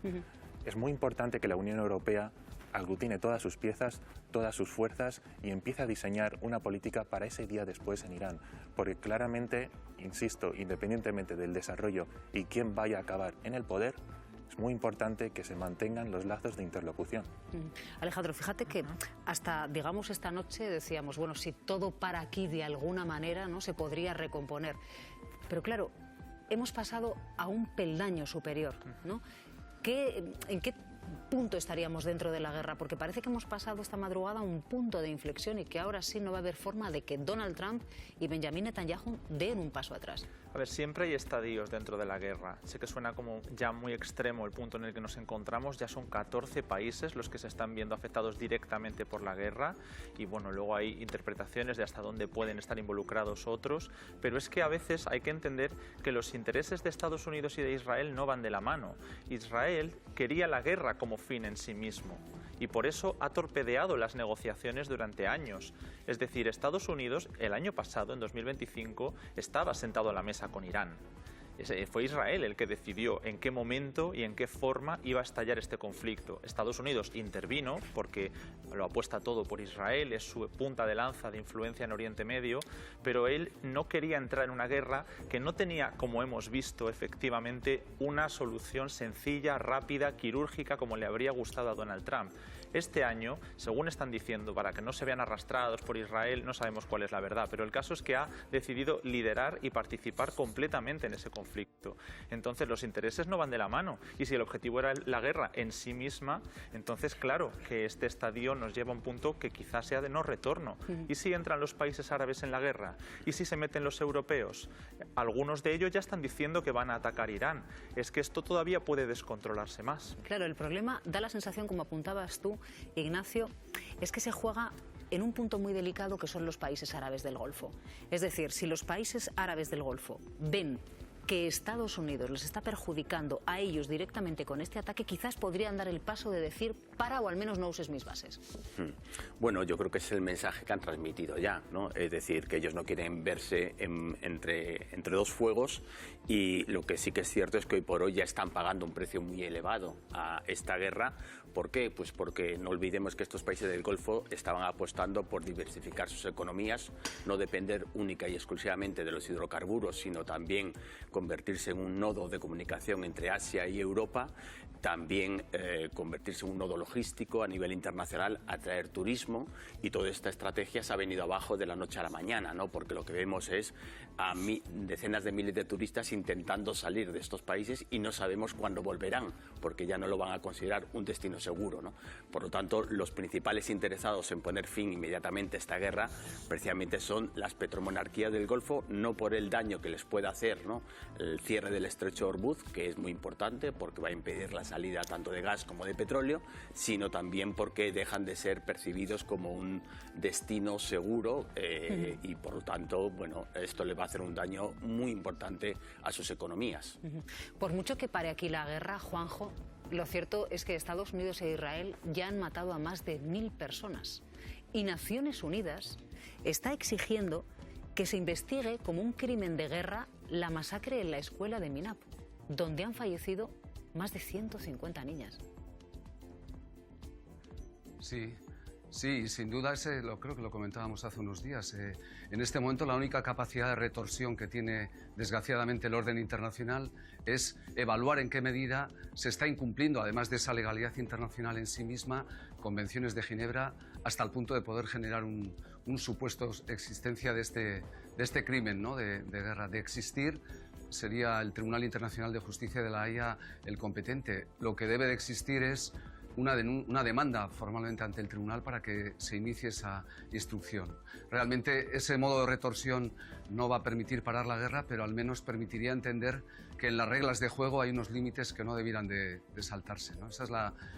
Es muy importante que la Unión Europea aglutine todas sus piezas, todas sus fuerzas y empiece a diseñar una política para ese día después en Irán, porque claramente, insisto, independientemente del desarrollo y quién vaya a acabar en el poder, es muy importante que se mantengan los lazos de interlocución. Alejandro, fíjate que hasta, digamos, esta noche decíamos, bueno, si todo para aquí de alguna manera no se podría recomponer. Pero claro, hemos pasado a un peldaño superior, ¿no? ¿En qué punto estaríamos dentro de la guerra? Porque parece que hemos pasado esta madrugada a un punto de inflexión y que ahora sí no va a haber forma de que Donald Trump y Benjamin Netanyahu den un paso atrás. A ver, siempre hay estadios dentro de la guerra. Sé que suena como ya muy extremo el punto en el que nos encontramos. Ya son 14 países los que se están viendo afectados directamente por la guerra. Y bueno, luego hay interpretaciones de hasta dónde pueden estar involucrados otros. Pero es que a veces hay que entender que los intereses de Estados Unidos y de Israel no van de la mano. Israel quería la guerra como fin en sí mismo. Y por eso ha torpedeado las negociaciones durante años. Es decir, Estados Unidos, el año pasado, en 2025, estaba sentado a la mesa con Irán. Fue Israel el que decidió en qué momento y en qué forma iba a estallar este conflicto. Estados Unidos intervino porque lo apuesta todo por Israel, es su punta de lanza de influencia en Oriente Medio, pero él no quería entrar en una guerra que no tenía, como hemos visto efectivamente, una solución sencilla, rápida, quirúrgica, como le habría gustado a Donald Trump. Este año, según están diciendo, para que no se vean arrastrados por Israel, no sabemos cuál es la verdad, pero el caso es que ha decidido liderar y participar completamente en ese conflicto. Entonces los intereses no van de la mano, y si el objetivo era la guerra en sí misma, entonces claro que este estadio nos lleva a un punto que quizás sea de no retorno. ¿Y si entran los países árabes en la guerra? ¿Y si se meten los europeos? Algunos de ellos ya están diciendo que van a atacar Irán. Es que esto todavía puede descontrolarse más. Claro, el problema, da la sensación, como apuntabas tú, Ignacio, es que se juega en un punto muy delicado que son los países árabes del Golfo. Es decir, si los países árabes del Golfo ven que Estados Unidos les está perjudicando a ellos directamente con este ataque, quizás podrían dar el paso de decir para o al menos no uses mis bases. Bueno, yo creo que es el mensaje que han transmitido ya, ¿no? Es decir, que ellos no quieren verse entre dos fuegos, y lo que sí que es cierto es que hoy por hoy ya están pagando un precio muy elevado a esta guerra. ¿Por qué? Pues porque no olvidemos que estos países del Golfo estaban apostando por diversificar sus economías, no depender única y exclusivamente de los hidrocarburos, sino también convertirse en un nodo de comunicación entre Asia y Europa, también convertirse en un nodo logístico a nivel internacional, atraer turismo, y toda esta estrategia se ha venido abajo de la noche a la mañana, ¿no? Porque lo que vemos es a decenas de miles de turistas intentando salir de estos países y no sabemos cuándo volverán, porque ya no lo van a considerar un destino seguro, ¿no? Por lo tanto, los principales interesados en poner fin inmediatamente a esta guerra precisamente son las petromonarquías del Golfo, no por el daño que les pueda hacer, ¿no?, el cierre del estrecho de Hormuz, que es muy importante porque va a impedir la salida tanto de gas como de petróleo, sino también porque dejan de ser percibidos como un destino seguro y por lo tanto, bueno, esto le va a hacer un daño muy importante a sus economías. Por mucho que pare aquí la guerra, Juanjo, lo cierto es que Estados Unidos e Israel ya han matado a más de 1000 personas y Naciones Unidas está exigiendo que se investigue como un crimen de guerra la masacre en la escuela de Minab, donde han fallecido más de 150 niñas. Sí, sin duda creo que lo comentábamos hace unos días. En este momento la única capacidad de retorsión que tiene desgraciadamente el orden internacional es evaluar en qué medida se está incumpliendo, además de esa legalidad internacional en sí misma, convenciones de Ginebra, hasta el punto de poder generar un supuesto existencia de este crimen, ¿no?, de guerra. De existir, sería el Tribunal Internacional de Justicia de La Haya el competente. Lo que debe de existir es una demanda formalmente ante el tribunal para que se inicie esa instrucción. Realmente ese modo de retorsión no va a permitir parar la guerra, pero al menos permitiría entender que en las reglas de juego hay unos límites que no debieran de saltarse, ¿no? Esa es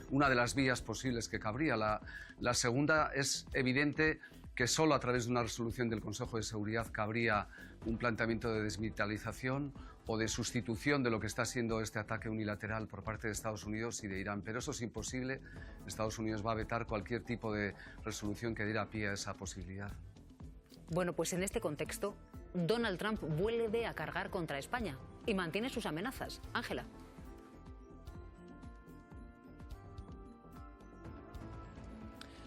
una de las vías posibles que cabría. La segunda, es evidente que solo a través de una resolución del Consejo de Seguridad cabría un planteamiento de desmilitarización o de sustitución de lo que está siendo este ataque unilateral por parte de Estados Unidos y de Irán. Pero eso es imposible. Estados Unidos va a vetar cualquier tipo de resolución que diera pie a esa posibilidad. Bueno, pues en este contexto, Donald Trump vuelve a cargar contra España y mantiene sus amenazas. Ángela.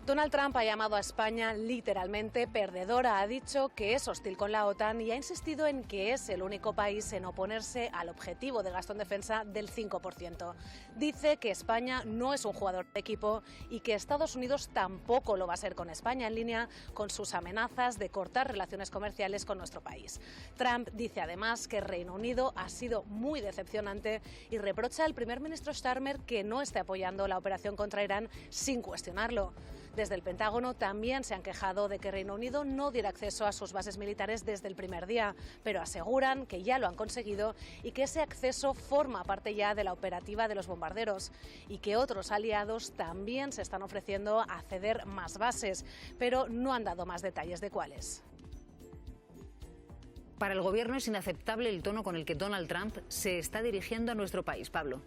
Donald Trump ha llamado a España literalmente perdedora, ha dicho que es hostil con la OTAN y ha insistido en que es el único país en oponerse al objetivo de gasto en defensa del 5%. Dice que España no es un jugador de equipo y que Estados Unidos tampoco lo va a ser con España, en línea con sus amenazas de cortar relaciones comerciales con nuestro país. Trump dice además que Reino Unido ha sido muy decepcionante y reprocha al primer ministro Starmer que no esté apoyando la operación contra Irán sin cuestionarlo. Desde el Pentágono también se han quejado de que Reino Unido no diera acceso a sus bases militares desde el primer día, pero aseguran que ya lo han conseguido y que ese acceso forma parte ya de la operativa de los bombarderos y que otros aliados también se están ofreciendo a ceder más bases, pero no han dado más detalles de cuáles. Para el Gobierno es inaceptable el tono con el que Donald Trump se está dirigiendo a nuestro país. Pablo.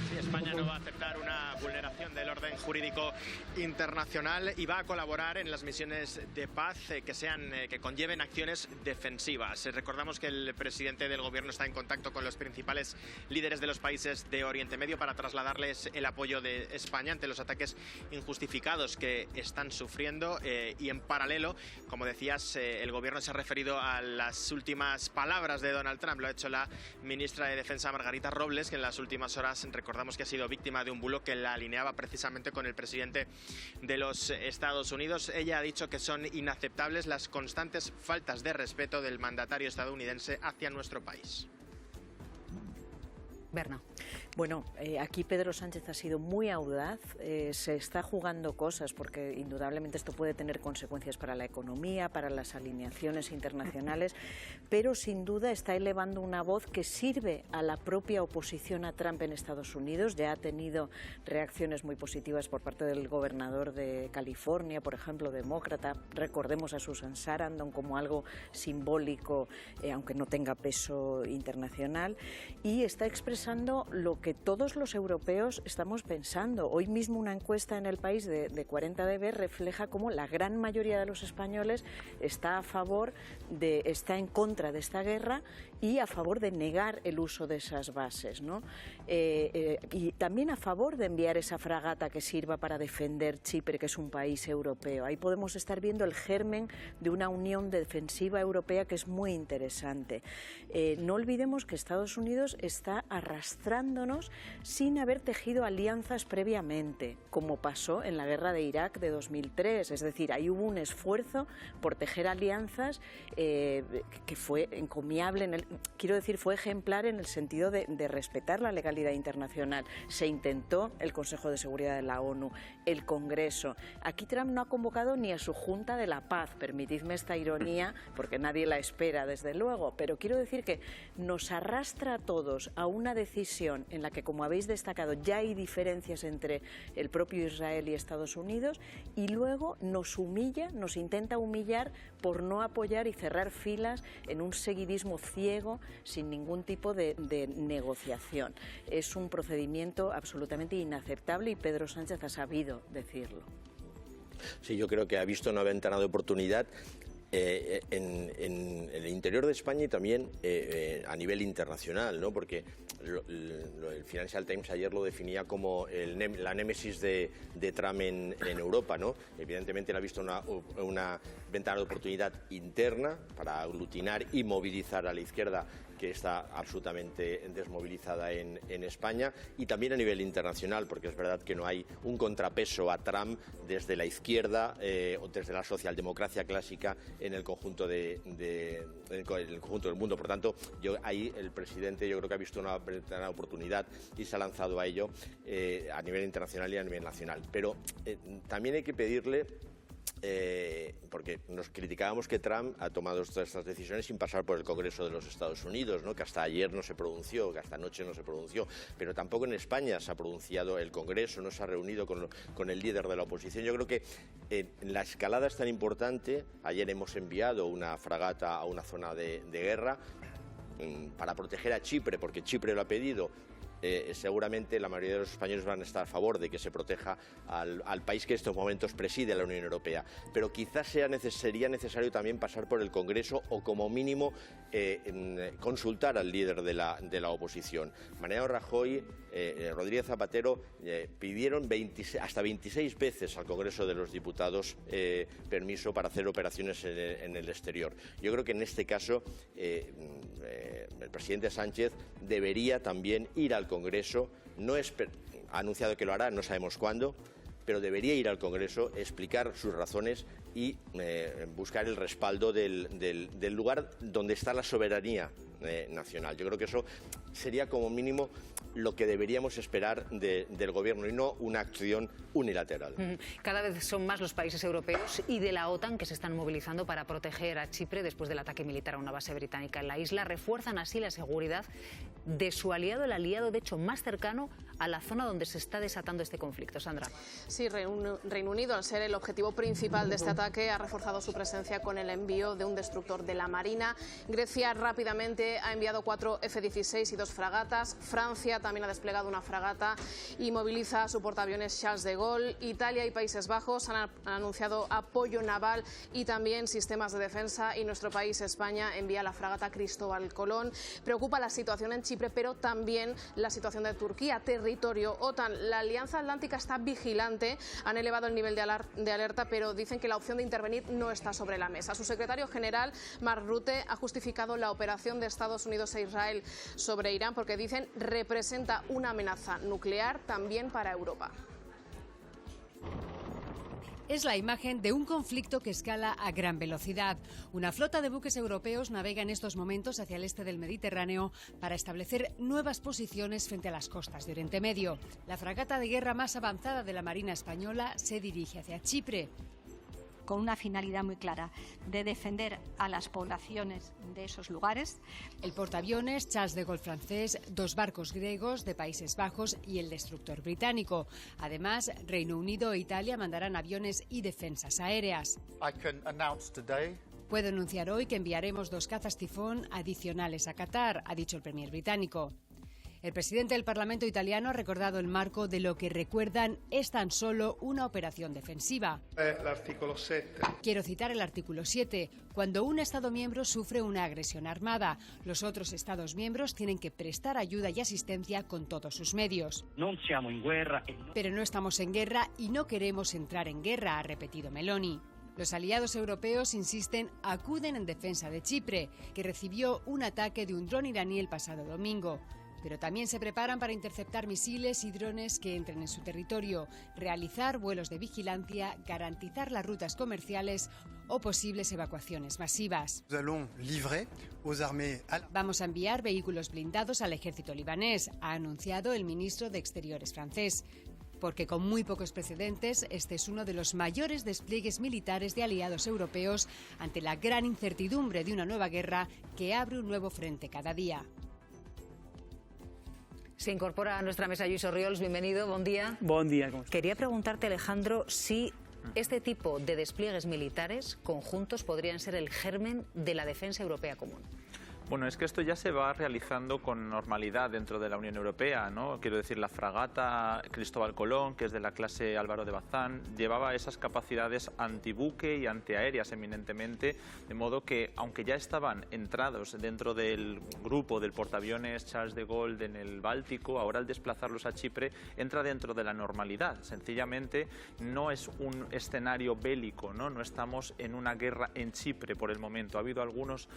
Sí, España no va a aceptar una vulneración del orden jurídico internacional y va a colaborar en las misiones de paz que conlleven acciones defensivas. Recordamos que el presidente del Gobierno está en contacto con los principales líderes de los países de Oriente Medio para trasladarles el apoyo de España ante los ataques injustificados que están sufriendo y en paralelo, como decías, el Gobierno se ha referido a las últimas palabras de Donald Trump. Lo ha hecho la ministra de Defensa, Margarita Robles, que en las últimas horas recordamos que ha sido víctima de un bulo que la alineaba precisamente con el presidente de los Estados Unidos. Ella ha dicho que son inaceptables las constantes faltas de respeto del mandatario estadounidense hacia nuestro país. Berna. Bueno, aquí Pedro Sánchez ha sido muy audaz, se está jugando cosas porque indudablemente esto puede tener consecuencias para la economía, para las alineaciones internacionales, pero sin duda está elevando una voz que sirve a la propia oposición a Trump en Estados Unidos. Ya ha tenido reacciones muy positivas por parte del gobernador de California, por ejemplo, demócrata. Recordemos a Susan Sarandon como algo simbólico, aunque no tenga peso internacional, y está expresando pensando lo que todos los europeos estamos pensando. Hoy mismo una encuesta en El País de 40DB refleja cómo la gran mayoría de los españoles está en contra de esta guerra y a favor de negar el uso de esas bases, ¿no? Y también a favor de enviar esa fragata que sirva para defender Chipre, que es un país europeo. Ahí podemos estar viendo el germen de una unión defensiva europea que es muy interesante. No olvidemos que Estados Unidos está arrastrándonos sin haber tejido alianzas previamente, como pasó en la guerra de Irak de 2003. Es decir, ahí hubo un esfuerzo por tejer alianzas que fue encomiable, fue ejemplar en el sentido de respetar la legalidad internacional. Se intentó el Consejo de Seguridad de la ONU, el Congreso. Aquí Trump no ha convocado ni a su Junta de la Paz, permitidme esta ironía, porque nadie la espera, desde luego, pero quiero decir que nos arrastra a todos a una decisión en la que, como habéis destacado, ya hay diferencias entre el propio Israel y Estados Unidos, y luego nos humilla, nos intenta humillar por no apoyar y cerrar filas en un seguidismo ciego sin ningún tipo de negociación. Es un procedimiento absolutamente inaceptable y Pedro Sánchez ha sabido decirlo. Sí, yo creo que ha visto una ventana de oportunidad en el interior de España y también a nivel internacional, ¿no? Porque el Financial Times ayer lo definía como la némesis de Trump en Europa, ¿no? Evidentemente él ha visto una ventana de oportunidad interna para aglutinar y movilizar a la izquierda, que está absolutamente desmovilizada en España, y también a nivel internacional, porque es verdad que no hay un contrapeso a Trump desde la izquierda o desde la socialdemocracia clásica en el conjunto del mundo. Por tanto, ahí el presidente yo creo que ha visto una oportunidad y se ha lanzado a ello a nivel internacional y a nivel nacional. Pero también hay que pedirle, porque nos criticábamos que Trump ha tomado todas estas decisiones sin pasar por el Congreso de los Estados Unidos, ¿no? Que hasta ayer no se pronunció, que hasta anoche no se pronunció, pero tampoco en España se ha pronunciado el Congreso, no se ha reunido con el líder de la oposición. Yo creo que la escalada es tan importante. Ayer hemos enviado una fragata a una zona de guerra para proteger a Chipre, porque Chipre lo ha pedido. Seguramente la mayoría de los españoles van a estar a favor de que se proteja al país que en estos momentos preside la Unión Europea. Pero quizás sería necesario también pasar por el Congreso o como mínimo consultar al líder de la oposición. Mariano Rajoy, Rodríguez Zapatero pidieron hasta 26 veces al Congreso de los Diputados permiso para hacer operaciones en el exterior. Yo creo que en este caso el presidente Sánchez debería también ir al Congreso. Ha anunciado que lo hará, no sabemos cuándo, pero debería ir al Congreso, explicar sus razones y buscar el respaldo del lugar donde está la soberanía nacional. Yo creo que eso sería como mínimo lo que deberíamos esperar del gobierno y no una acción unilateral. Cada vez son más los países europeos y de la OTAN que se están movilizando para proteger a Chipre después del ataque militar a una base británica en la isla. Refuerzan así la seguridad de su aliado, el aliado de hecho más cercano a la zona donde se está desatando este conflicto. Sandra. Sí, Reino Unido, al ser el objetivo principal de este ataque, ha reforzado su presencia con el envío de un destructor de la Marina. Grecia rápidamente ha enviado 4 F-16 y 2 fragatas. Francia también ha desplegado una fragata y moviliza a su portaaviones Charles de Gaulle. Italia y Países Bajos han anunciado apoyo naval y también sistemas de defensa, y nuestro país, España, envía la fragata Cristóbal Colón. Preocupa la situación en Chipre, pero también la situación de Turquía, territorio OTAN. La Alianza Atlántica está vigilante, han elevado el nivel de alerta, pero dicen que la opción de intervenir no está sobre la mesa. Su secretario general, Mark Rutte, ha justificado la operación de Estados Unidos e Israel sobre Irán porque dicen representa una amenaza nuclear también para Europa. Es la imagen de un conflicto que escala a gran velocidad. Una flota de buques europeos navega en estos momentos hacia el este del Mediterráneo para establecer nuevas posiciones frente a las costas de Oriente Medio. La fragata de guerra más avanzada de la Marina española se dirige hacia Chipre, con una finalidad muy clara de defender a las poblaciones de esos lugares. El portaaviones Charles de Gaulle francés, 2 barcos griegos de Países Bajos y el destructor británico. Además, Reino Unido e Italia mandarán aviones y defensas aéreas. Puedo anunciar hoy que enviaremos 2 cazas Tifón adicionales a Qatar, ha dicho el premier británico. El presidente del Parlamento italiano ha recordado el marco de lo que recuerdan es tan solo una operación defensiva. El artículo 7. Quiero citar el artículo 7. Cuando un Estado miembro sufre una agresión armada, los otros Estados miembros tienen que prestar ayuda y asistencia con todos sus medios. Pero no estamos en guerra y no queremos entrar en guerra, ha repetido Meloni. Los aliados europeos, insisten, acuden en defensa de Chipre, que recibió un ataque de un dron iraní el pasado domingo. Pero también se preparan para interceptar misiles y drones que entren en su territorio, realizar vuelos de vigilancia, garantizar las rutas comerciales o posibles evacuaciones masivas. Vamos a enviar vehículos blindados al ejército libanés, ha anunciado el ministro de Exteriores francés. Porque con muy pocos precedentes, este es uno de los mayores despliegues militares de aliados europeos ante la gran incertidumbre de una nueva guerra que abre un nuevo frente cada día. Se incorpora a nuestra mesa Lluís Orriols, bienvenido, buen día. Buen día, ¿cómo estás? Quería preguntarte, Alejandro, si este tipo de despliegues militares conjuntos podrían ser el germen de la defensa europea común. Bueno, es que esto ya se va realizando con normalidad dentro de la Unión Europea, ¿no? Quiero decir, la fragata Cristóbal Colón, que es de la clase Álvaro de Bazán, llevaba esas capacidades antibuque y antiaéreas eminentemente, de modo que, aunque ya estaban entrados dentro del grupo del portaaviones Charles de Gaulle en el Báltico, ahora al desplazarlos a Chipre entra dentro de la normalidad. Sencillamente no es un escenario bélico, ¿no? No estamos en una guerra en Chipre por el momento. Ha habido algunos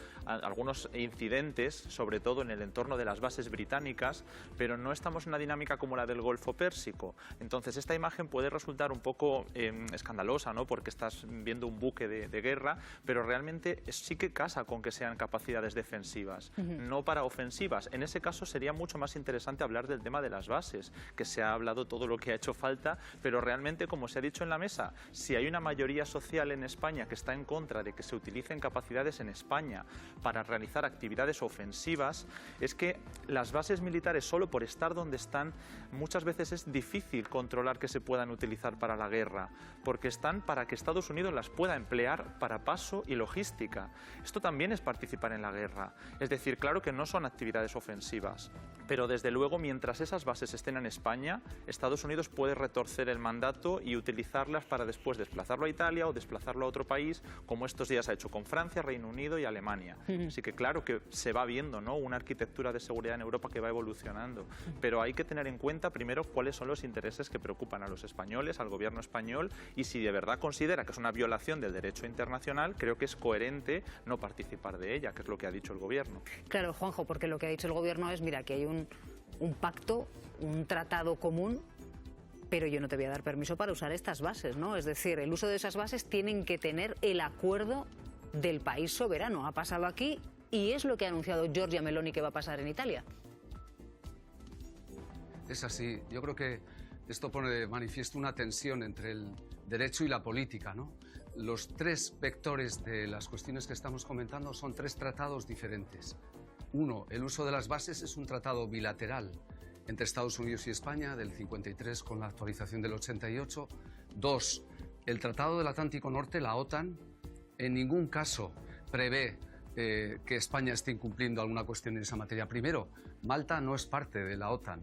incidentes, sobre todo en el entorno de las bases británicas, pero no estamos en una dinámica como la del Golfo Pérsico. Entonces esta imagen puede resultar un poco escandalosa, ¿no? Porque estás viendo un buque de guerra, pero realmente sí que casa con que sean capacidades defensivas, no para ofensivas. En ese caso sería mucho más interesante hablar del tema de las bases, que se ha hablado todo lo que ha hecho falta, pero realmente, como se ha dicho en la mesa, si hay una mayoría social en España que está en contra de que se utilicen capacidades en España para realizar actividades ofensivas, es que las bases militares, solo por estar donde están, muchas veces es difícil controlar que se puedan utilizar para la guerra, porque están para que Estados Unidos las pueda emplear para paso y logística. Esto también es participar en la guerra. Es decir, claro que no son actividades ofensivas, pero desde luego mientras esas bases estén en España, Estados Unidos puede retorcer el mandato y utilizarlas para después desplazarlo a Italia o desplazarlo a otro país, como estos días ha hecho con Francia, Reino Unido y Alemania. Así que claro que se va viendo, ¿no?, una arquitectura de seguridad en Europa que va evolucionando, pero hay que tener en cuenta primero cuáles son los intereses que preocupan a los españoles, al gobierno español, y si de verdad considera que es una violación del derecho internacional, creo que es coherente no participar de ella, que es lo que ha dicho el gobierno. Claro, Juanjo, porque lo que ha dicho el gobierno es, mira, que hay un pacto, un tratado común, pero yo no te voy a dar permiso para usar estas bases, ¿no? Es decir, el uso de esas bases tienen que tener el acuerdo del país soberano. Ha pasado aquí y es lo que ha anunciado Giorgia Meloni que va a pasar en Italia. Es así. Yo creo que esto pone de manifiesto una tensión entre el derecho y la política, ¿no? Los tres vectores de las cuestiones que estamos comentando son tres tratados diferentes. Uno, el uso de las bases es un tratado bilateral entre Estados Unidos y España del 53 con la actualización del 88. Dos, el Tratado del Atlántico Norte, la OTAN, en ningún caso prevé que España esté incumpliendo alguna cuestión en esa materia. Primero, Malta no es parte de la OTAN.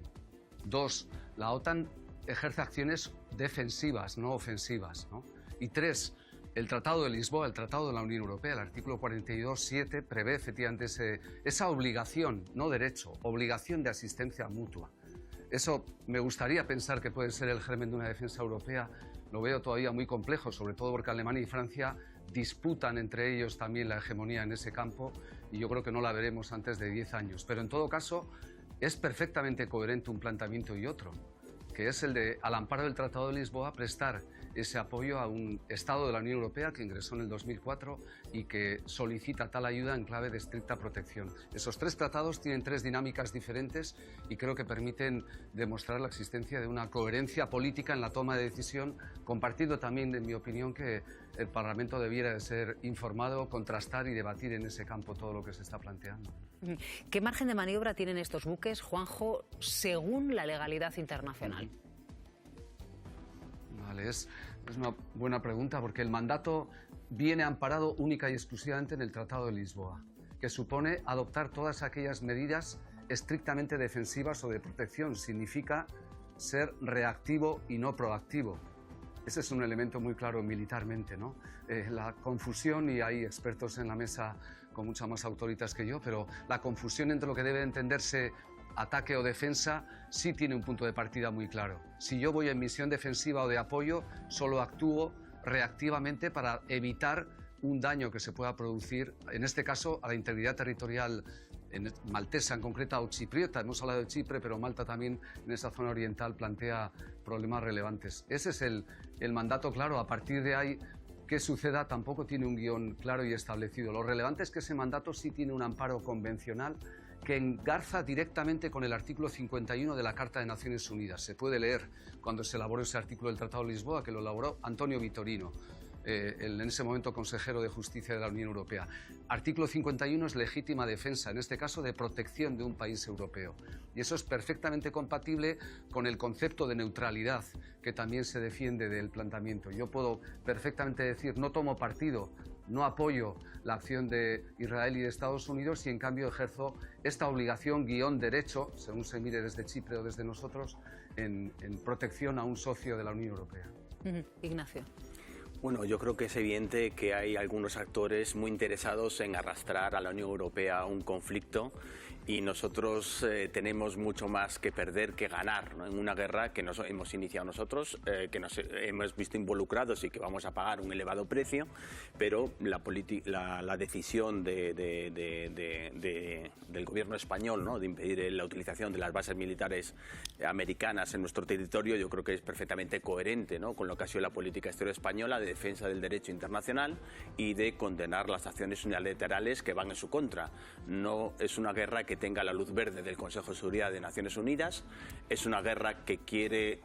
Dos, la OTAN ejerce acciones defensivas, no ofensivas, ¿no? Y tres, el Tratado de Lisboa, el Tratado de la Unión Europea, el artículo 42.7, prevé efectivamente esa obligación, no derecho, obligación de asistencia mutua. Eso me gustaría pensar que puede ser el germen de una defensa europea. Lo veo todavía muy complejo, sobre todo porque Alemania y Francia disputan entre ellos también la hegemonía en ese campo y yo creo que no la veremos antes de 10 años. Pero en todo caso es perfectamente coherente un planteamiento y otro, que es el de, al amparo del Tratado de Lisboa, prestar ese apoyo a un Estado de la Unión Europea que ingresó en el 2004 y que solicita tal ayuda en clave de estricta protección. Esos tres tratados tienen tres dinámicas diferentes y creo que permiten demostrar la existencia de una coherencia política en la toma de decisión, compartiendo también, en mi opinión, que el Parlamento debiera de ser informado, contrastar y debatir en ese campo todo lo que se está planteando. ¿Qué margen de maniobra tienen estos buques, Juanjo, según la legalidad internacional? Vale, es una buena pregunta porque el mandato viene amparado única y exclusivamente en el Tratado de Lisboa, que supone adoptar todas aquellas medidas estrictamente defensivas o de protección, significa ser reactivo y no proactivo. Ese es un elemento muy claro militarmente, ¿no? La confusión, y hay expertos en la mesa con muchas más autoritas que yo, pero la confusión entre lo que debe entenderse ataque o defensa sí tiene un punto de partida muy claro. Si yo voy en misión defensiva o de apoyo, solo actúo reactivamente para evitar un daño que se pueda producir, en este caso, a la integridad territorial maltesa en concreta o chipriota. Hemos hablado de Chipre, pero Malta también en esa zona oriental plantea problemas relevantes. Ese es el mandato claro. A partir de ahí, qué suceda tampoco tiene un guión claro y establecido. Lo relevante es que ese mandato sí tiene un amparo convencional que engarza directamente con el artículo 51 de la Carta de Naciones Unidas. Se puede leer cuando se elaboró ese artículo del Tratado de Lisboa, que lo elaboró Antonio Vitorino, en ese momento consejero de Justicia de la Unión Europea. Artículo 51 es legítima defensa, en este caso de protección de un país europeo. Y eso es perfectamente compatible con el concepto de neutralidad que también se defiende del planteamiento. Yo puedo perfectamente decir, no tomo partido, no apoyo la acción de Israel y de Estados Unidos, y en cambio ejerzo esta obligación guión derecho, según se mire desde Chipre o desde nosotros, en protección a un socio de la Unión Europea. Ignacio. Bueno, yo creo que es evidente que hay algunos actores muy interesados en arrastrar a la Unión Europea a un conflicto, y nosotros tenemos mucho más que perder que ganar, ¿no? En una guerra que nos hemos iniciado nosotros, que nos hemos visto involucrados y que vamos a pagar un elevado precio, pero la decisión del gobierno español, ¿no?, de impedir la utilización de las bases militares americanas en nuestro territorio, yo creo que es perfectamente coherente, ¿no?, con lo que ha sido la política exterior española de defensa del derecho internacional y de condenar las acciones unilaterales que van en su contra. No es una guerra que tenga la luz verde del Consejo de Seguridad de Naciones Unidas, es una guerra que quiere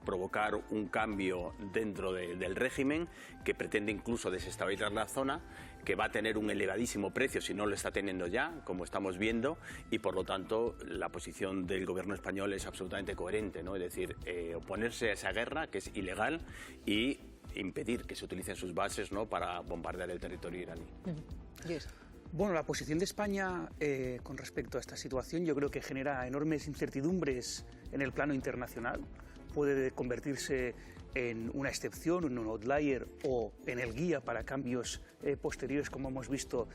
provocar un cambio dentro del régimen, que pretende incluso desestabilizar la zona, que va a tener un elevadísimo precio si no lo está teniendo ya, como estamos viendo, y por lo tanto la posición del gobierno español es absolutamente coherente, ¿no? Es decir, oponerse a esa guerra, que es ilegal, y impedir que se utilicen sus bases, ¿no?, para bombardear el territorio iraní. Bueno, la posición de España con respecto a esta situación yo creo que genera enormes incertidumbres en el plano internacional. Puede convertirse en una excepción, en un outlier, o en el guía para cambios posteriores, como hemos visto,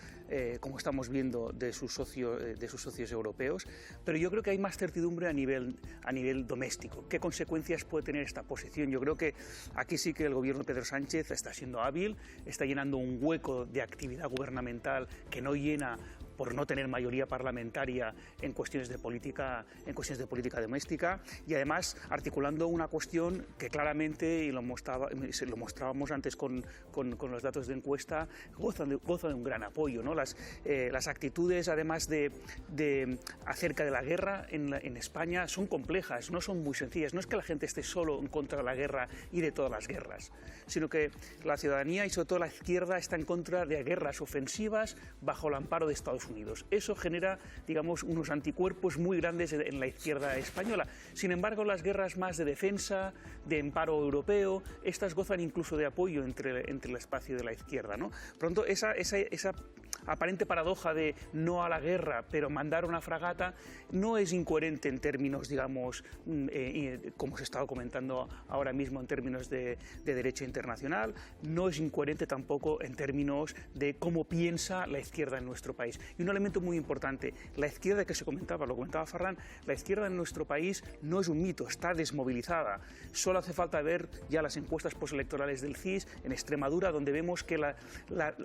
como estamos viendo de sus socios europeos. Pero yo creo que hay más certidumbre a nivel doméstico. ¿Qué consecuencias puede tener esta posición? Yo creo que aquí sí que el gobierno de Pedro Sánchez está siendo hábil, está llenando un hueco de actividad gubernamental que no llena por no tener mayoría parlamentaria en cuestiones de política doméstica, y además articulando una cuestión que claramente, y lo mostrábamos antes con los datos de encuesta, goza de un gran apoyo, ¿no? Las actitudes, además acerca de la guerra en España, son complejas, no son muy sencillas. No es que la gente esté solo en contra de la guerra y de todas las guerras, sino que la ciudadanía y sobre todo la izquierda está en contra de guerras ofensivas bajo el amparo de Estados Unidos. Eso genera, digamos, unos anticuerpos muy grandes en la izquierda española. Sin embargo, las guerras más de defensa, de amparo europeo, estas gozan incluso de apoyo entre el espacio de la izquierda, ¿no? Por lo tanto, esa aparente paradoja de no a la guerra, pero mandar una fragata, no es incoherente en términos, digamos, como se estaba comentando ahora mismo, en términos de derecho internacional, no es incoherente tampoco en términos de cómo piensa la izquierda en nuestro país. Y un elemento muy importante, la izquierda que se comentaba, lo comentaba Ferran, la izquierda en nuestro país no es un mito, está desmovilizada. Solo hace falta ver ya las encuestas postelectorales del CIS en Extremadura, donde vemos que la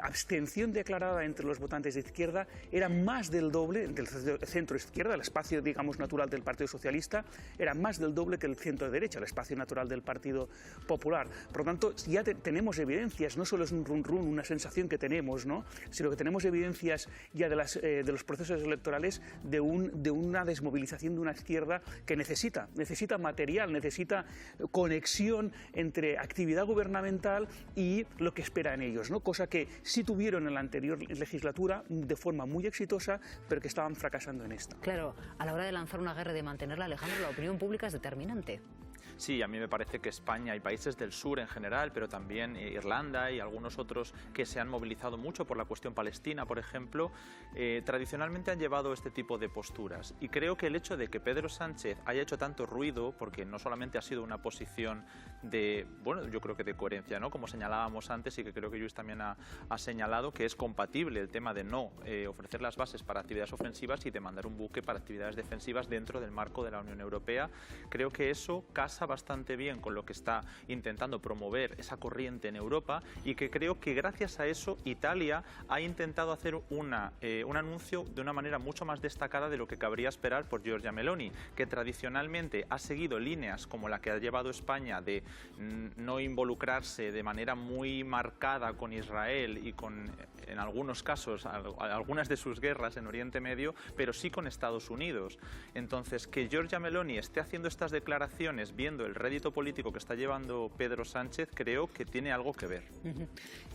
abstención declarada entre los votantes de izquierda era más del doble, del centro-izquierda, el espacio, digamos, natural del Partido Socialista, era más del doble que el centro-derecha, el espacio natural del Partido Popular. Por lo tanto, ya tenemos evidencias, no solo es un run-run, una sensación que tenemos, ¿no?, sino que tenemos evidencias ya de los procesos electorales de una desmovilización de una izquierda que necesita material, necesita conexión entre actividad gubernamental y lo que esperan ellos, ¿no?, cosa que sí tuvieron en la anterior legislatura de forma muy exitosa, pero que estaban fracasando en esta. Claro, a la hora de lanzar una guerra y de mantenerla, Alejandro, la opinión pública es determinante. Sí, a mí me parece que España y países del sur en general, pero también Irlanda y algunos otros que se han movilizado mucho por la cuestión palestina, por ejemplo, tradicionalmente han llevado este tipo de posturas. Y creo que el hecho de que Pedro Sánchez haya hecho tanto ruido, porque no solamente ha sido una posición de, bueno, yo creo que de coherencia, ¿no? Como señalábamos antes y que creo que Lluís también ha señalado, que es compatible el tema de no ofrecer las bases para actividades ofensivas y de mandar un buque para actividades defensivas dentro del marco de la Unión Europea. Creo que eso casa bastante bien con lo que está intentando promover esa corriente en Europa y que creo que gracias a eso Italia ha intentado hacer un anuncio de una manera mucho más destacada de lo que cabría esperar por Giorgia Meloni, que tradicionalmente ha seguido líneas como la que ha llevado España de no involucrarse de manera muy marcada con Israel y con, en algunos casos, algunas de sus guerras en Oriente Medio, pero sí con Estados Unidos. Entonces, que Giorgia Meloni esté haciendo estas declaraciones viendo el rédito político que está llevando Pedro Sánchez, creo que tiene algo que ver.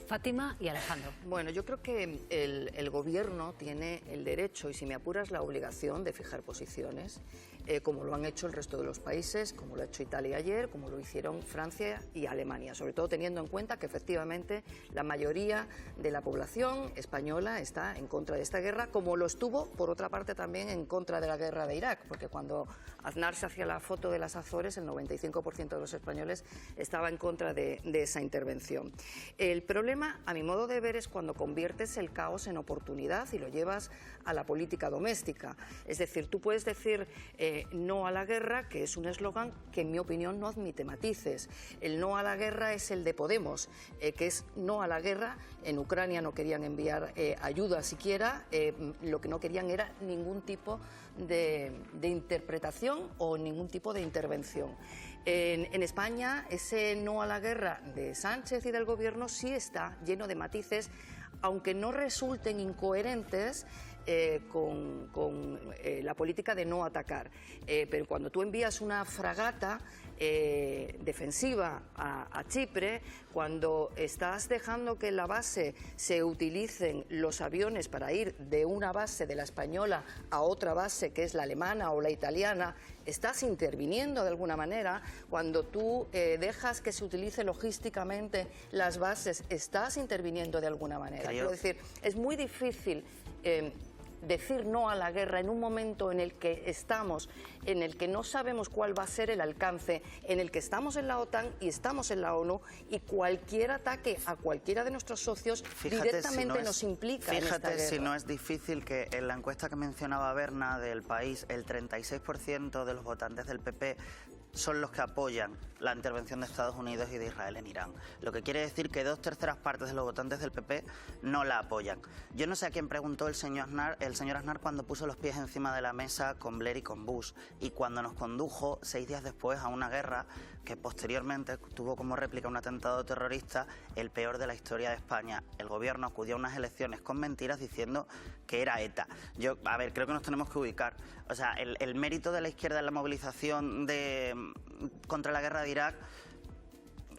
Fátima y Alejandro. Bueno, yo creo que el gobierno tiene el derecho y, si me apuras, la obligación de fijar posiciones, como lo han hecho el resto de los países, como lo ha hecho Italia ayer, como lo hicieron Francia y Alemania, sobre todo teniendo en cuenta que efectivamente la mayoría de la población española está en contra de esta guerra, como lo estuvo, por otra parte, también en contra de la guerra de Irak, porque cuando Aznar se hacía la foto de las Azores, el 95% de los españoles estaba en contra de esa intervención. El problema, a mi modo de ver, es cuando conviertes el caos en oportunidad y lo llevas a la política doméstica. Es decir, tú puedes decir no a la guerra, que es un eslogan que, en mi opinión, no admite matices. El no a la guerra es el de Podemos, que es no a la guerra. En Ucrania no querían enviar ayuda siquiera, lo que no querían era ningún tipo de interpretación o ningún tipo de intervención. En España, ese no a la guerra de Sánchez y del Gobierno sí está lleno de matices, aunque no resulten incoherentes con la política de no atacar. Pero cuando tú envías una fragata defensiva a Chipre, cuando estás dejando que en la base se utilicen los aviones para ir de una base de la española a otra base, que es la alemana o la italiana, estás interviniendo de alguna manera. Cuando tú dejas que se utilice logísticamente las bases, estás interviniendo de alguna manera. Quiero decir, es muy difícil decir no a la guerra en un momento en el que estamos, en el que no sabemos cuál va a ser el alcance, en el que estamos en la OTAN y estamos en la ONU, y cualquier ataque a cualquiera de nuestros socios directamente nos implica en esta guerra. Fíjate si no es difícil que en la encuesta que mencionaba Berna del País, el 36% de los votantes del PP son los que apoyan la intervención de Estados Unidos y de Israel en Irán. Lo que quiere decir que 2/3 partes de los votantes del PP no la apoyan. Yo no sé a quién preguntó el señor Aznar cuando puso los pies encima de la mesa con Blair y con Bush, y cuando nos condujo 6 días después a una guerra que posteriormente tuvo como réplica un atentado terrorista, el peor de la historia de España. El gobierno acudió a unas elecciones con mentiras diciendo que era ETA. A ver, creo que nos tenemos que ubicar. O sea, el mérito de la izquierda en la movilización contra la guerra de Irak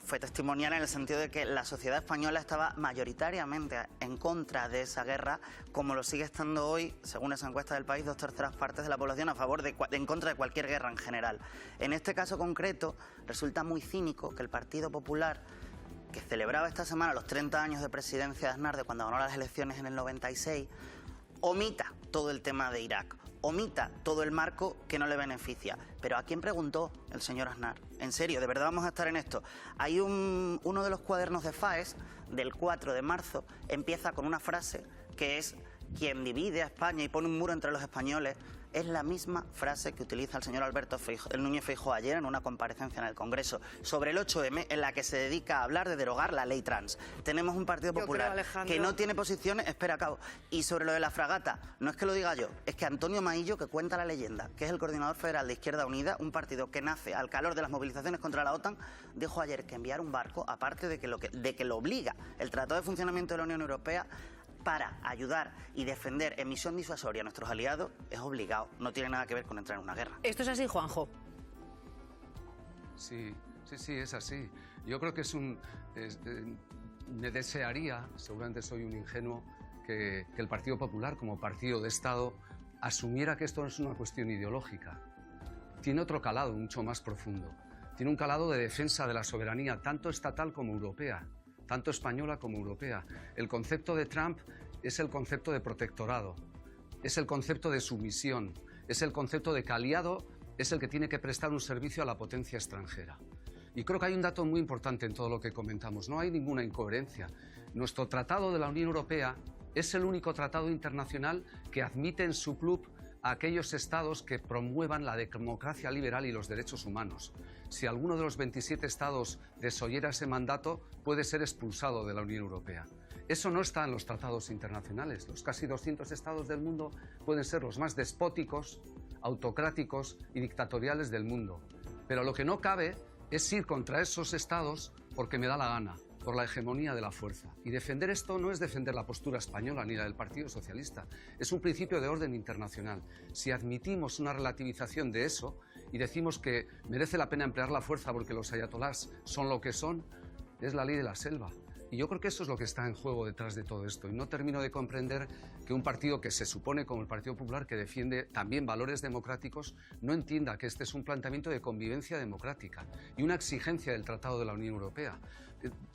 fue testimonial en el sentido de que la sociedad española estaba mayoritariamente en contra de esa guerra, como lo sigue estando hoy, según esa encuesta del País, 2/3 partes de la población en contra de cualquier guerra en general. En este caso concreto, resulta muy cínico que el Partido Popular, que celebraba esta semana los 30 años de presidencia de Aznar, de cuando ganó las elecciones en el 96, omita todo el tema de Irak, omita todo el marco que no le beneficia. Pero ¿a quién preguntó el señor Aznar? En serio, ¿de verdad vamos a estar en esto? Hay uno de los cuadernos de Faes, del 4 de marzo, empieza con una frase que es: quien divide a España y pone un muro entre los españoles. Es la misma frase que utiliza el señor Núñez Feijóo ayer en una comparecencia en el Congreso sobre el 8M, en la que se dedica a hablar de derogar la ley trans. Tenemos un Partido Popular que no tiene posiciones, espera, acabo. Y sobre lo de la fragata, no es que lo diga yo, es que Antonio Maillo, que cuenta la leyenda, que es el coordinador federal de Izquierda Unida, un partido que nace al calor de las movilizaciones contra la OTAN, dijo ayer que enviar un barco, aparte de que lo obliga el Tratado de Funcionamiento de la Unión Europea, para ayudar y defender emisión disuasoria a nuestros aliados, es obligado. No tiene nada que ver con entrar en una guerra. ¿Esto es así, Juanjo? Sí, es así. Yo creo que me desearía, seguramente soy un ingenuo, que el Partido Popular, como partido de Estado, asumiera que esto no es una cuestión ideológica. Tiene otro calado mucho más profundo. tiene un calado de defensa de la soberanía, tanto estatal como europea, tanto española como europea. El concepto de Trump es el concepto de protectorado, es el concepto de sumisión, es el concepto de que aliado es el que tiene que prestar un servicio a la potencia extranjera. Y creo que hay un dato muy importante en todo lo que comentamos, no hay ninguna incoherencia. Nuestro tratado de la Unión Europea es el único tratado internacional que admite en su club a aquellos estados que promuevan la democracia liberal y los derechos humanos. Si alguno de los 27 estados desoyera ese mandato, puede ser expulsado de la Unión Europea. Eso no está en los tratados internacionales. Los casi 200 estados del mundo pueden ser los más despóticos, autocráticos y dictatoriales del mundo. Pero lo que no cabe es ir contra esos estados porque me da la gana, por la hegemonía de la fuerza. Y defender esto no es defender la postura española ni la del Partido Socialista. Es un principio de orden internacional. Si admitimos una relativización de eso y decimos que merece la pena emplear la fuerza porque los ayatolás son lo que son, es la ley de la selva. Y yo creo que eso es lo que está en juego detrás de todo esto. Y no termino de comprender que un partido que se supone como el Partido Popular, que defiende también valores democráticos, no entienda que este es un planteamiento de convivencia democrática y una exigencia del Tratado de la Unión Europea.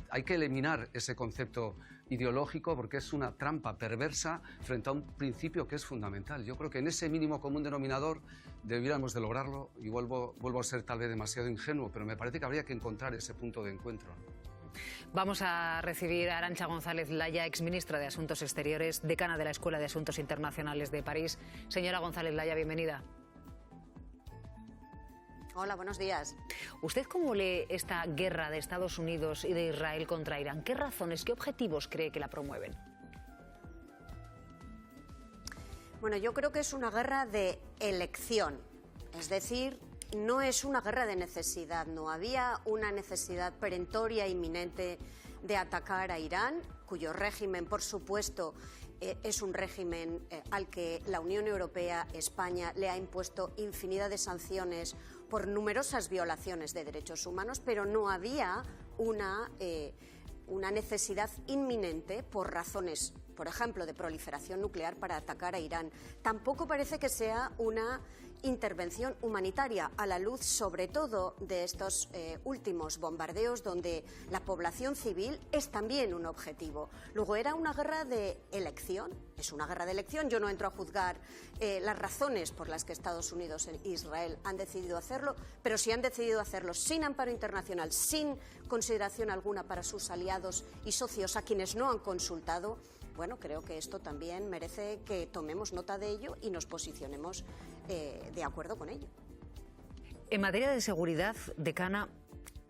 Hay que eliminar ese concepto ideológico porque es una trampa perversa frente a un principio que es fundamental. Yo creo que en ese mínimo común denominador debiéramos de lograrlo y vuelvo a ser tal vez demasiado ingenuo, pero me parece que habría que encontrar ese punto de encuentro. Vamos a recibir a Arantxa González Laya, exministra de Asuntos Exteriores, decana de la Escuela de Asuntos Internacionales de París. Señora González Laya, bienvenida. Hola, buenos días. ¿Usted cómo lee esta guerra de Estados Unidos y de Israel contra Irán? ¿Qué razones, qué objetivos cree que la promueven? Bueno, yo creo que es una guerra de elección, es decir, no es una guerra de necesidad. No había una necesidad perentoria inminente de atacar a Irán, cuyo régimen, por supuesto, es un régimen al que la Unión Europea, España, le ha impuesto infinidad de sanciones por numerosas violaciones de derechos humanos, pero no había una necesidad inminente por razones, por ejemplo, de proliferación nuclear para atacar a Irán. Tampoco parece que sea una intervención humanitaria, a la luz sobre todo de estos últimos bombardeos donde la población civil es también un objetivo. Luego era una guerra de elección, es una guerra de elección. Yo no entro a juzgar las razones por las que Estados Unidos e Israel han decidido hacerlo, pero si han decidido hacerlo sin amparo internacional, sin consideración alguna para sus aliados y socios a quienes no han consultado, bueno, creo que esto también merece que tomemos nota de ello y nos posicionemos de acuerdo con ello. En materia de seguridad, decana,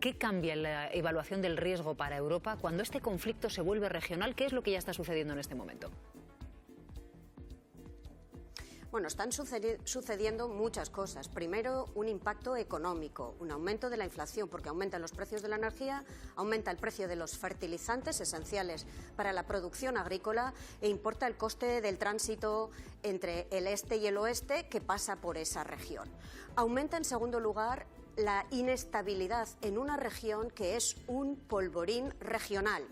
¿qué cambia en la evaluación del riesgo para Europa cuando este conflicto se vuelve regional? ¿Qué es lo que ya está sucediendo en este momento? Bueno, están sucediendo muchas cosas. Primero, un impacto económico, un aumento de la inflación, porque aumentan los precios de la energía, aumenta el precio de los fertilizantes esenciales para la producción agrícola e importa el coste del tránsito entre el este y el oeste que pasa por esa región. Aumenta, en segundo lugar, la inestabilidad en una región que es un polvorín regional,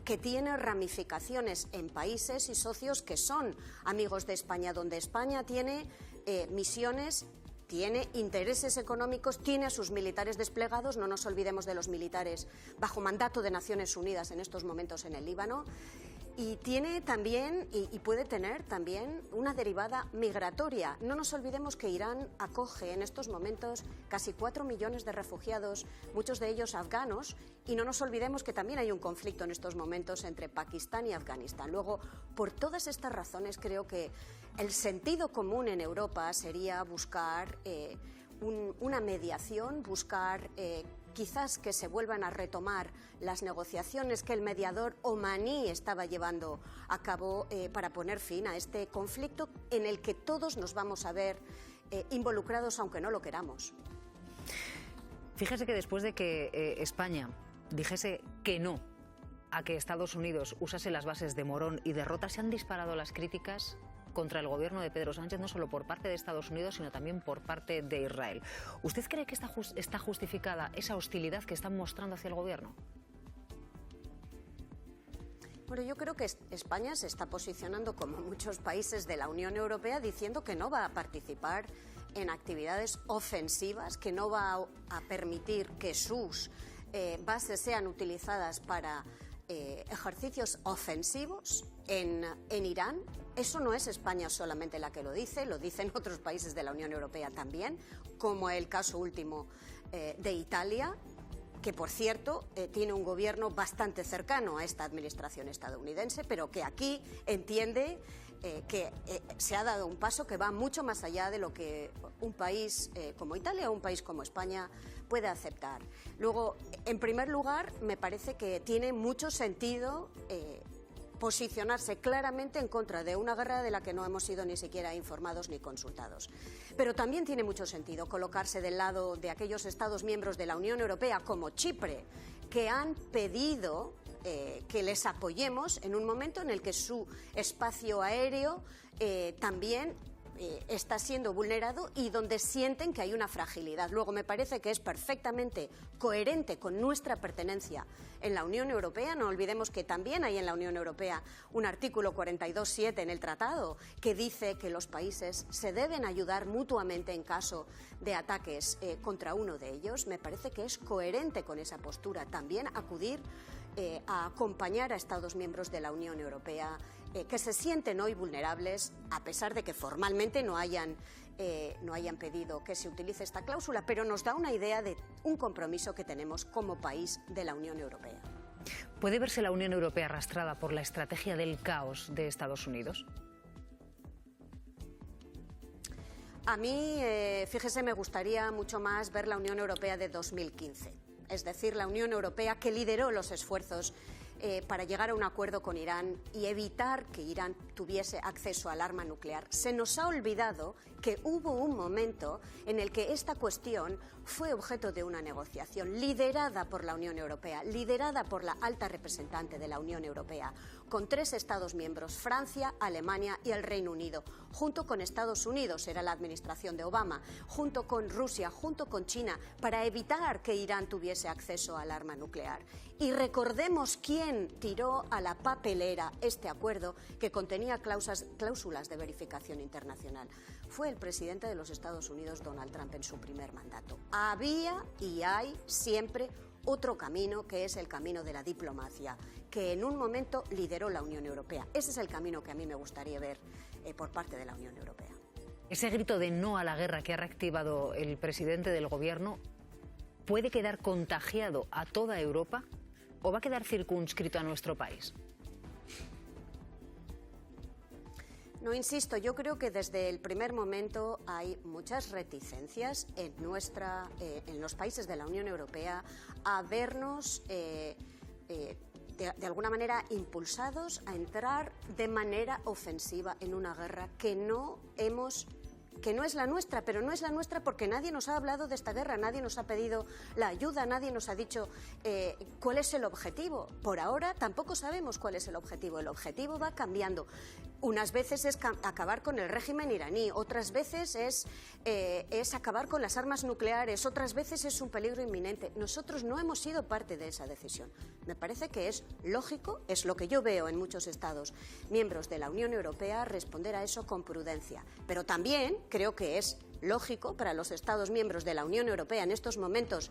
que tiene ramificaciones en países y socios que son amigos de España, donde España tiene misiones, tiene intereses económicos, tiene a sus militares desplegados. No nos olvidemos de los militares bajo mandato de Naciones Unidas en estos momentos en el Líbano. Y tiene también, y puede tener también, una derivada migratoria. No nos olvidemos que Irán acoge en estos momentos casi 4 millones de refugiados, muchos de ellos afganos, y no nos olvidemos que también hay un conflicto en estos momentos entre Pakistán y Afganistán. Luego, por todas estas razones, creo que el sentido común en Europa sería buscar una mediación, buscar quizás que se vuelvan a retomar las negociaciones que el mediador omaní estaba llevando a cabo para poner fin a este conflicto en el que todos nos vamos a ver involucrados aunque no lo queramos. Fíjese que después de que España dijese que no a que Estados Unidos usase las bases de Morón y de Rota, se han disparado las críticas contra el gobierno de Pedro Sánchez, no solo por parte de Estados Unidos, sino también por parte de Israel. ¿Usted cree que está justificada esa hostilidad que están mostrando hacia el gobierno? Bueno, yo creo que España se está posicionando, como muchos países de la Unión Europea, diciendo que no va a participar en actividades ofensivas, que no va a permitir que sus bases sean utilizadas para ejercicios ofensivos en Irán. Eso no es España solamente la que lo dicen otros países de la Unión Europea también, como el caso último de Italia, que por cierto tiene un gobierno bastante cercano a esta administración estadounidense, pero que aquí entiende que se ha dado un paso que va mucho más allá de lo que un país como Italia o un país como España puede aceptar. Luego, en primer lugar, me parece que tiene mucho sentido posicionarse claramente en contra de una guerra de la que no hemos sido ni siquiera informados ni consultados. Pero también tiene mucho sentido colocarse del lado de aquellos Estados miembros de la Unión Europea, como Chipre, que han pedido que les apoyemos en un momento en el que su espacio aéreo también está siendo vulnerado y donde sienten que hay una fragilidad. Luego, me parece que es perfectamente coherente con nuestra pertenencia en la Unión Europea. No olvidemos que también hay en la Unión Europea un artículo 42.7 en el tratado que dice que los países se deben ayudar mutuamente en caso de ataques contra uno de ellos. Me parece que es coherente con esa postura también acudir a acompañar a Estados miembros de la Unión Europea que se sienten hoy vulnerables, a pesar de que formalmente no hayan pedido que se utilice esta cláusula, pero nos da una idea de un compromiso que tenemos como país de la Unión Europea. ¿Puede verse la Unión Europea arrastrada por la estrategia del caos de Estados Unidos? A mí, fíjese, me gustaría mucho más ver la Unión Europea de 2015, es decir, la Unión Europea que lideró los esfuerzos para llegar a un acuerdo con Irán y evitar que Irán tuviese acceso al arma nuclear. Se nos ha olvidado que hubo un momento en el que esta cuestión fue objeto de una negociación liderada por la Unión Europea, liderada por la alta representante de la Unión Europea, con 3 Estados miembros, Francia, Alemania y el Reino Unido, junto con Estados Unidos, era la administración de Obama, junto con Rusia, junto con China, para evitar que Irán tuviese acceso al arma nuclear. Y recordemos quién tiró a la papelera este acuerdo que contenía cláusulas de verificación internacional. Fue el presidente de los Estados Unidos, Donald Trump, en su primer mandato. Había y hay siempre otro camino, que es el camino de la diplomacia, que en un momento lideró la Unión Europea. Ese es el camino que a mí me gustaría ver por parte de la Unión Europea. Ese grito de no a la guerra que ha reactivado el presidente del Gobierno, ¿puede quedar contagiado a toda Europa o va a quedar circunscrito a nuestro país? No, insisto, yo creo que desde el primer momento hay muchas reticencias en los países de la Unión Europea a vernos de alguna manera impulsados a entrar de manera ofensiva en una guerra que no es la nuestra, pero no es la nuestra porque nadie nos ha hablado de esta guerra, nadie nos ha pedido la ayuda, nadie nos ha dicho cuál es el objetivo. Por ahora tampoco sabemos cuál es el objetivo va cambiando. Unas veces es acabar con el régimen iraní, otras veces es acabar con las armas nucleares, otras veces es un peligro inminente. Nosotros no hemos sido parte de esa decisión. Me parece que es lógico, es lo que yo veo en muchos Estados miembros de la Unión Europea, responder a eso con prudencia. Pero también creo que es lógico para los Estados miembros de la Unión Europea en estos momentos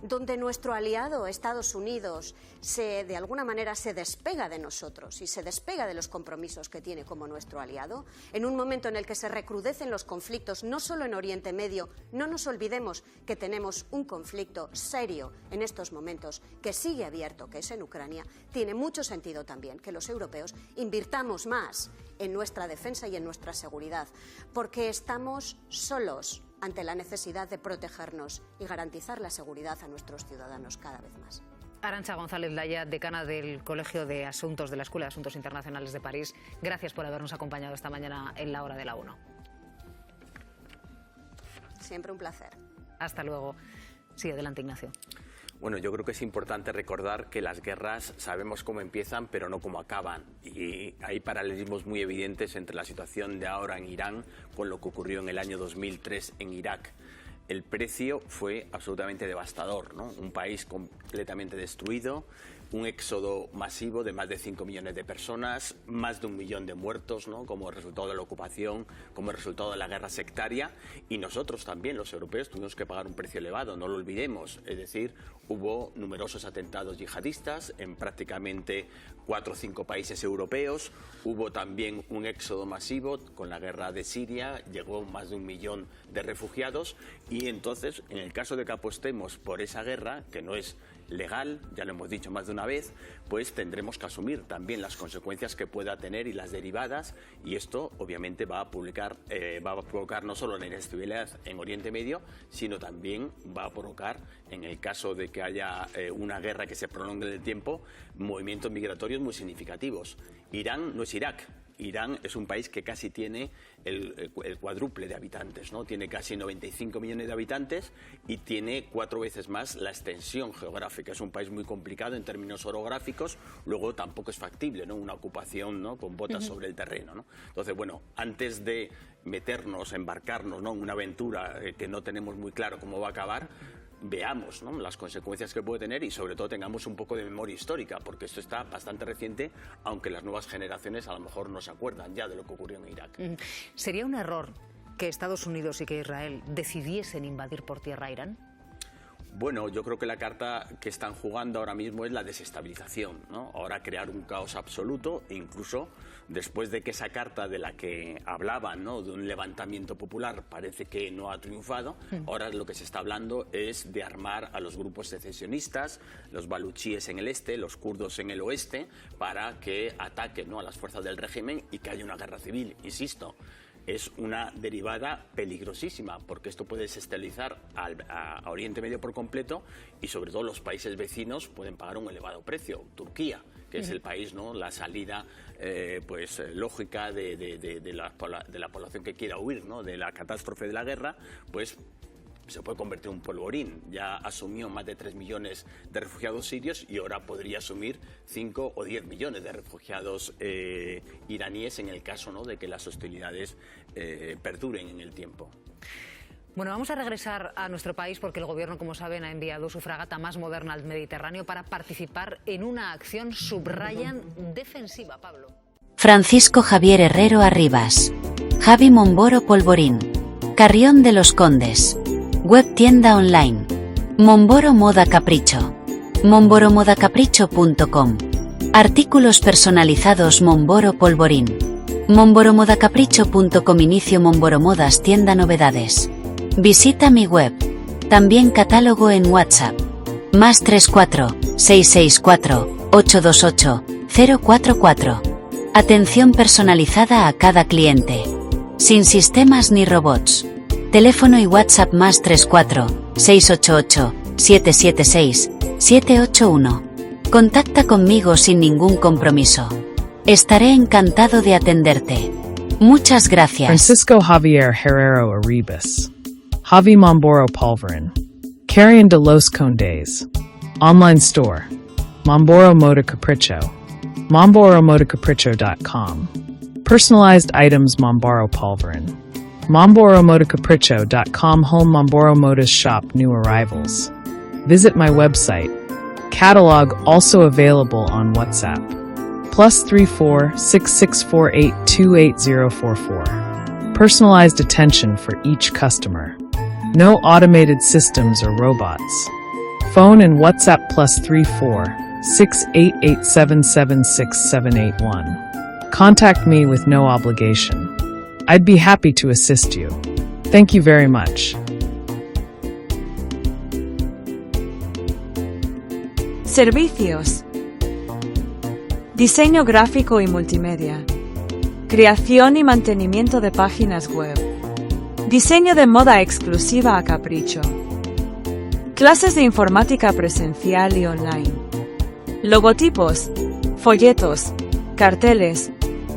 donde nuestro aliado Estados Unidos de alguna manera se despega de nosotros y se despega de los compromisos que tiene como nuestro aliado, en un momento en el que se recrudecen los conflictos no solo en Oriente Medio, no nos olvidemos que tenemos un conflicto serio en estos momentos que sigue abierto, que es en Ucrania. Tiene mucho sentido también que los europeos invirtamos más en nuestra defensa y en nuestra seguridad, porque estamos solos ante la necesidad de protegernos y garantizar la seguridad a nuestros ciudadanos cada vez más. Arantxa González Laya, decana del Colegio de Asuntos de la Escuela de Asuntos Internacionales de París, gracias por habernos acompañado esta mañana en la hora de la 1. Siempre un placer. Hasta luego. Sí, adelante, Ignacio. Bueno, yo creo que es importante recordar que las guerras sabemos cómo empiezan, pero no cómo acaban. Y hay paralelismos muy evidentes entre la situación de ahora en Irán con lo que ocurrió en el año 2003 en Irak. El precio fue absolutamente devastador, ¿no? Un país completamente destruido, un éxodo masivo de más de 5 millones de personas, más de 1 millón de muertos, ¿no? Como resultado de la ocupación, como resultado de la guerra sectaria, y nosotros también, los europeos, tuvimos que pagar un precio elevado, no lo olvidemos, es decir, hubo numerosos atentados yihadistas en prácticamente 4 o 5 países europeos, hubo también un éxodo masivo con la guerra de Siria, llegó más de 1 millón de refugiados, y entonces, en el caso de que apostemos por esa guerra, que no es legal, ya lo hemos dicho más de una vez, pues tendremos que asumir también las consecuencias que pueda tener y las derivadas, y esto obviamente va a provocar no solo la inestabilidad en Oriente Medio, sino también va a provocar, en el caso de que haya una guerra que se prolongue en el tiempo, movimientos migratorios muy significativos. Irán no es Irak. Irán es un país que casi tiene el cuádruple de habitantes, ¿no? Tiene casi 95 millones de habitantes y tiene 4 veces más la extensión geográfica. Es un país muy complicado en términos orográficos, luego tampoco es factible, ¿no? Una ocupación, ¿no? Con botas sobre el terreno, ¿no? Entonces, bueno, antes de embarcarnos, ¿no? En una aventura que no tenemos muy claro cómo va a acabar, veamos, ¿no? Las consecuencias que puede tener y sobre todo tengamos un poco de memoria histórica, porque esto está bastante reciente, aunque las nuevas generaciones a lo mejor no se acuerdan ya de lo que ocurrió en Irak. ¿Sería un error que Estados Unidos y que Israel decidiesen invadir por tierra a Irán? Bueno, yo creo que la carta que están jugando ahora mismo es la desestabilización, ¿no? Ahora crear un caos absoluto, incluso después de que esa carta de la que hablaban, ¿no? De un levantamiento popular, parece que no ha triunfado. Ahora lo que se está hablando es de armar a los grupos secesionistas, los baluchíes en el este, los kurdos en el oeste, para que ataquen, ¿no? A las fuerzas del régimen y que haya una guerra civil. Insisto, es una derivada peligrosísima, porque esto puede desestabilizar a Oriente Medio por completo y sobre todo los países vecinos pueden pagar un elevado precio. Turquía, que es el país, ¿no? La salida lógica de la población que quiera huir, ¿no? De la catástrofe de la guerra, pues se puede convertir en un polvorín. Ya asumió más de 3 millones de refugiados sirios y ahora podría asumir 5 o 10 millones de refugiados iraníes en el caso, ¿no? De que las hostilidades perduren en el tiempo. Bueno, vamos a regresar a nuestro país porque el Gobierno, como saben, ha enviado su fragata más moderna al Mediterráneo para participar en una acción, subrayan, defensiva. Pablo. Francisco Javier Herrero Arribas. Javi Momboro Polvorín. Carrión de los Condes. Web tienda online. Momboro Moda Capricho. momboromodacapricho.com. Artículos personalizados Momboro Polvorín. momboromodacapricho.com. Inicio Momboro Modas tienda novedades. Visita mi web. También catálogo en WhatsApp. +34 664 828 044. Atención personalizada a cada cliente. Sin sistemas ni robots. Teléfono y WhatsApp +34 688 776 781. Contacta conmigo sin ningún compromiso. Estaré encantado de atenderte. Muchas gracias. Francisco Javier Herrero Arribas. Javi Momboro Polvorín. Carrión de los Condes. Online store. Momboro Moda Capricho. momboromodacapricho.com. Personalized items Momboro Polvorín. momboromodacapricho.com. Home Momboro Modas shop new arrivals. Visit my website. Catalog also available on WhatsApp. +34 6648 28044. Personalized attention for each customer. No automated systems or robots. Phone and WhatsApp +34 688776781. Contact me with no obligation. I'd be happy to assist you. Thank you very much. Servicios. Diseño gráfico y multimedia. Creación y mantenimiento de páginas web. Diseño de moda exclusiva a capricho. Clases de informática presencial y online. Logotipos, folletos, carteles,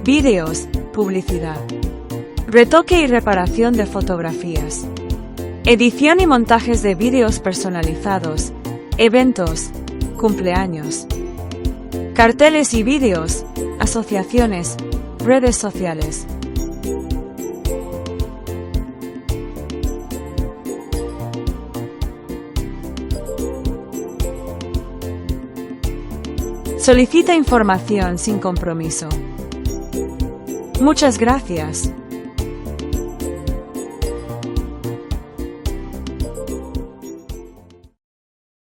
vídeos, publicidad. Retoque y reparación de fotografías. Edición y montajes de vídeos personalizados, eventos, cumpleaños. Carteles y vídeos, asociaciones, redes sociales. Solicita información sin compromiso. Muchas gracias.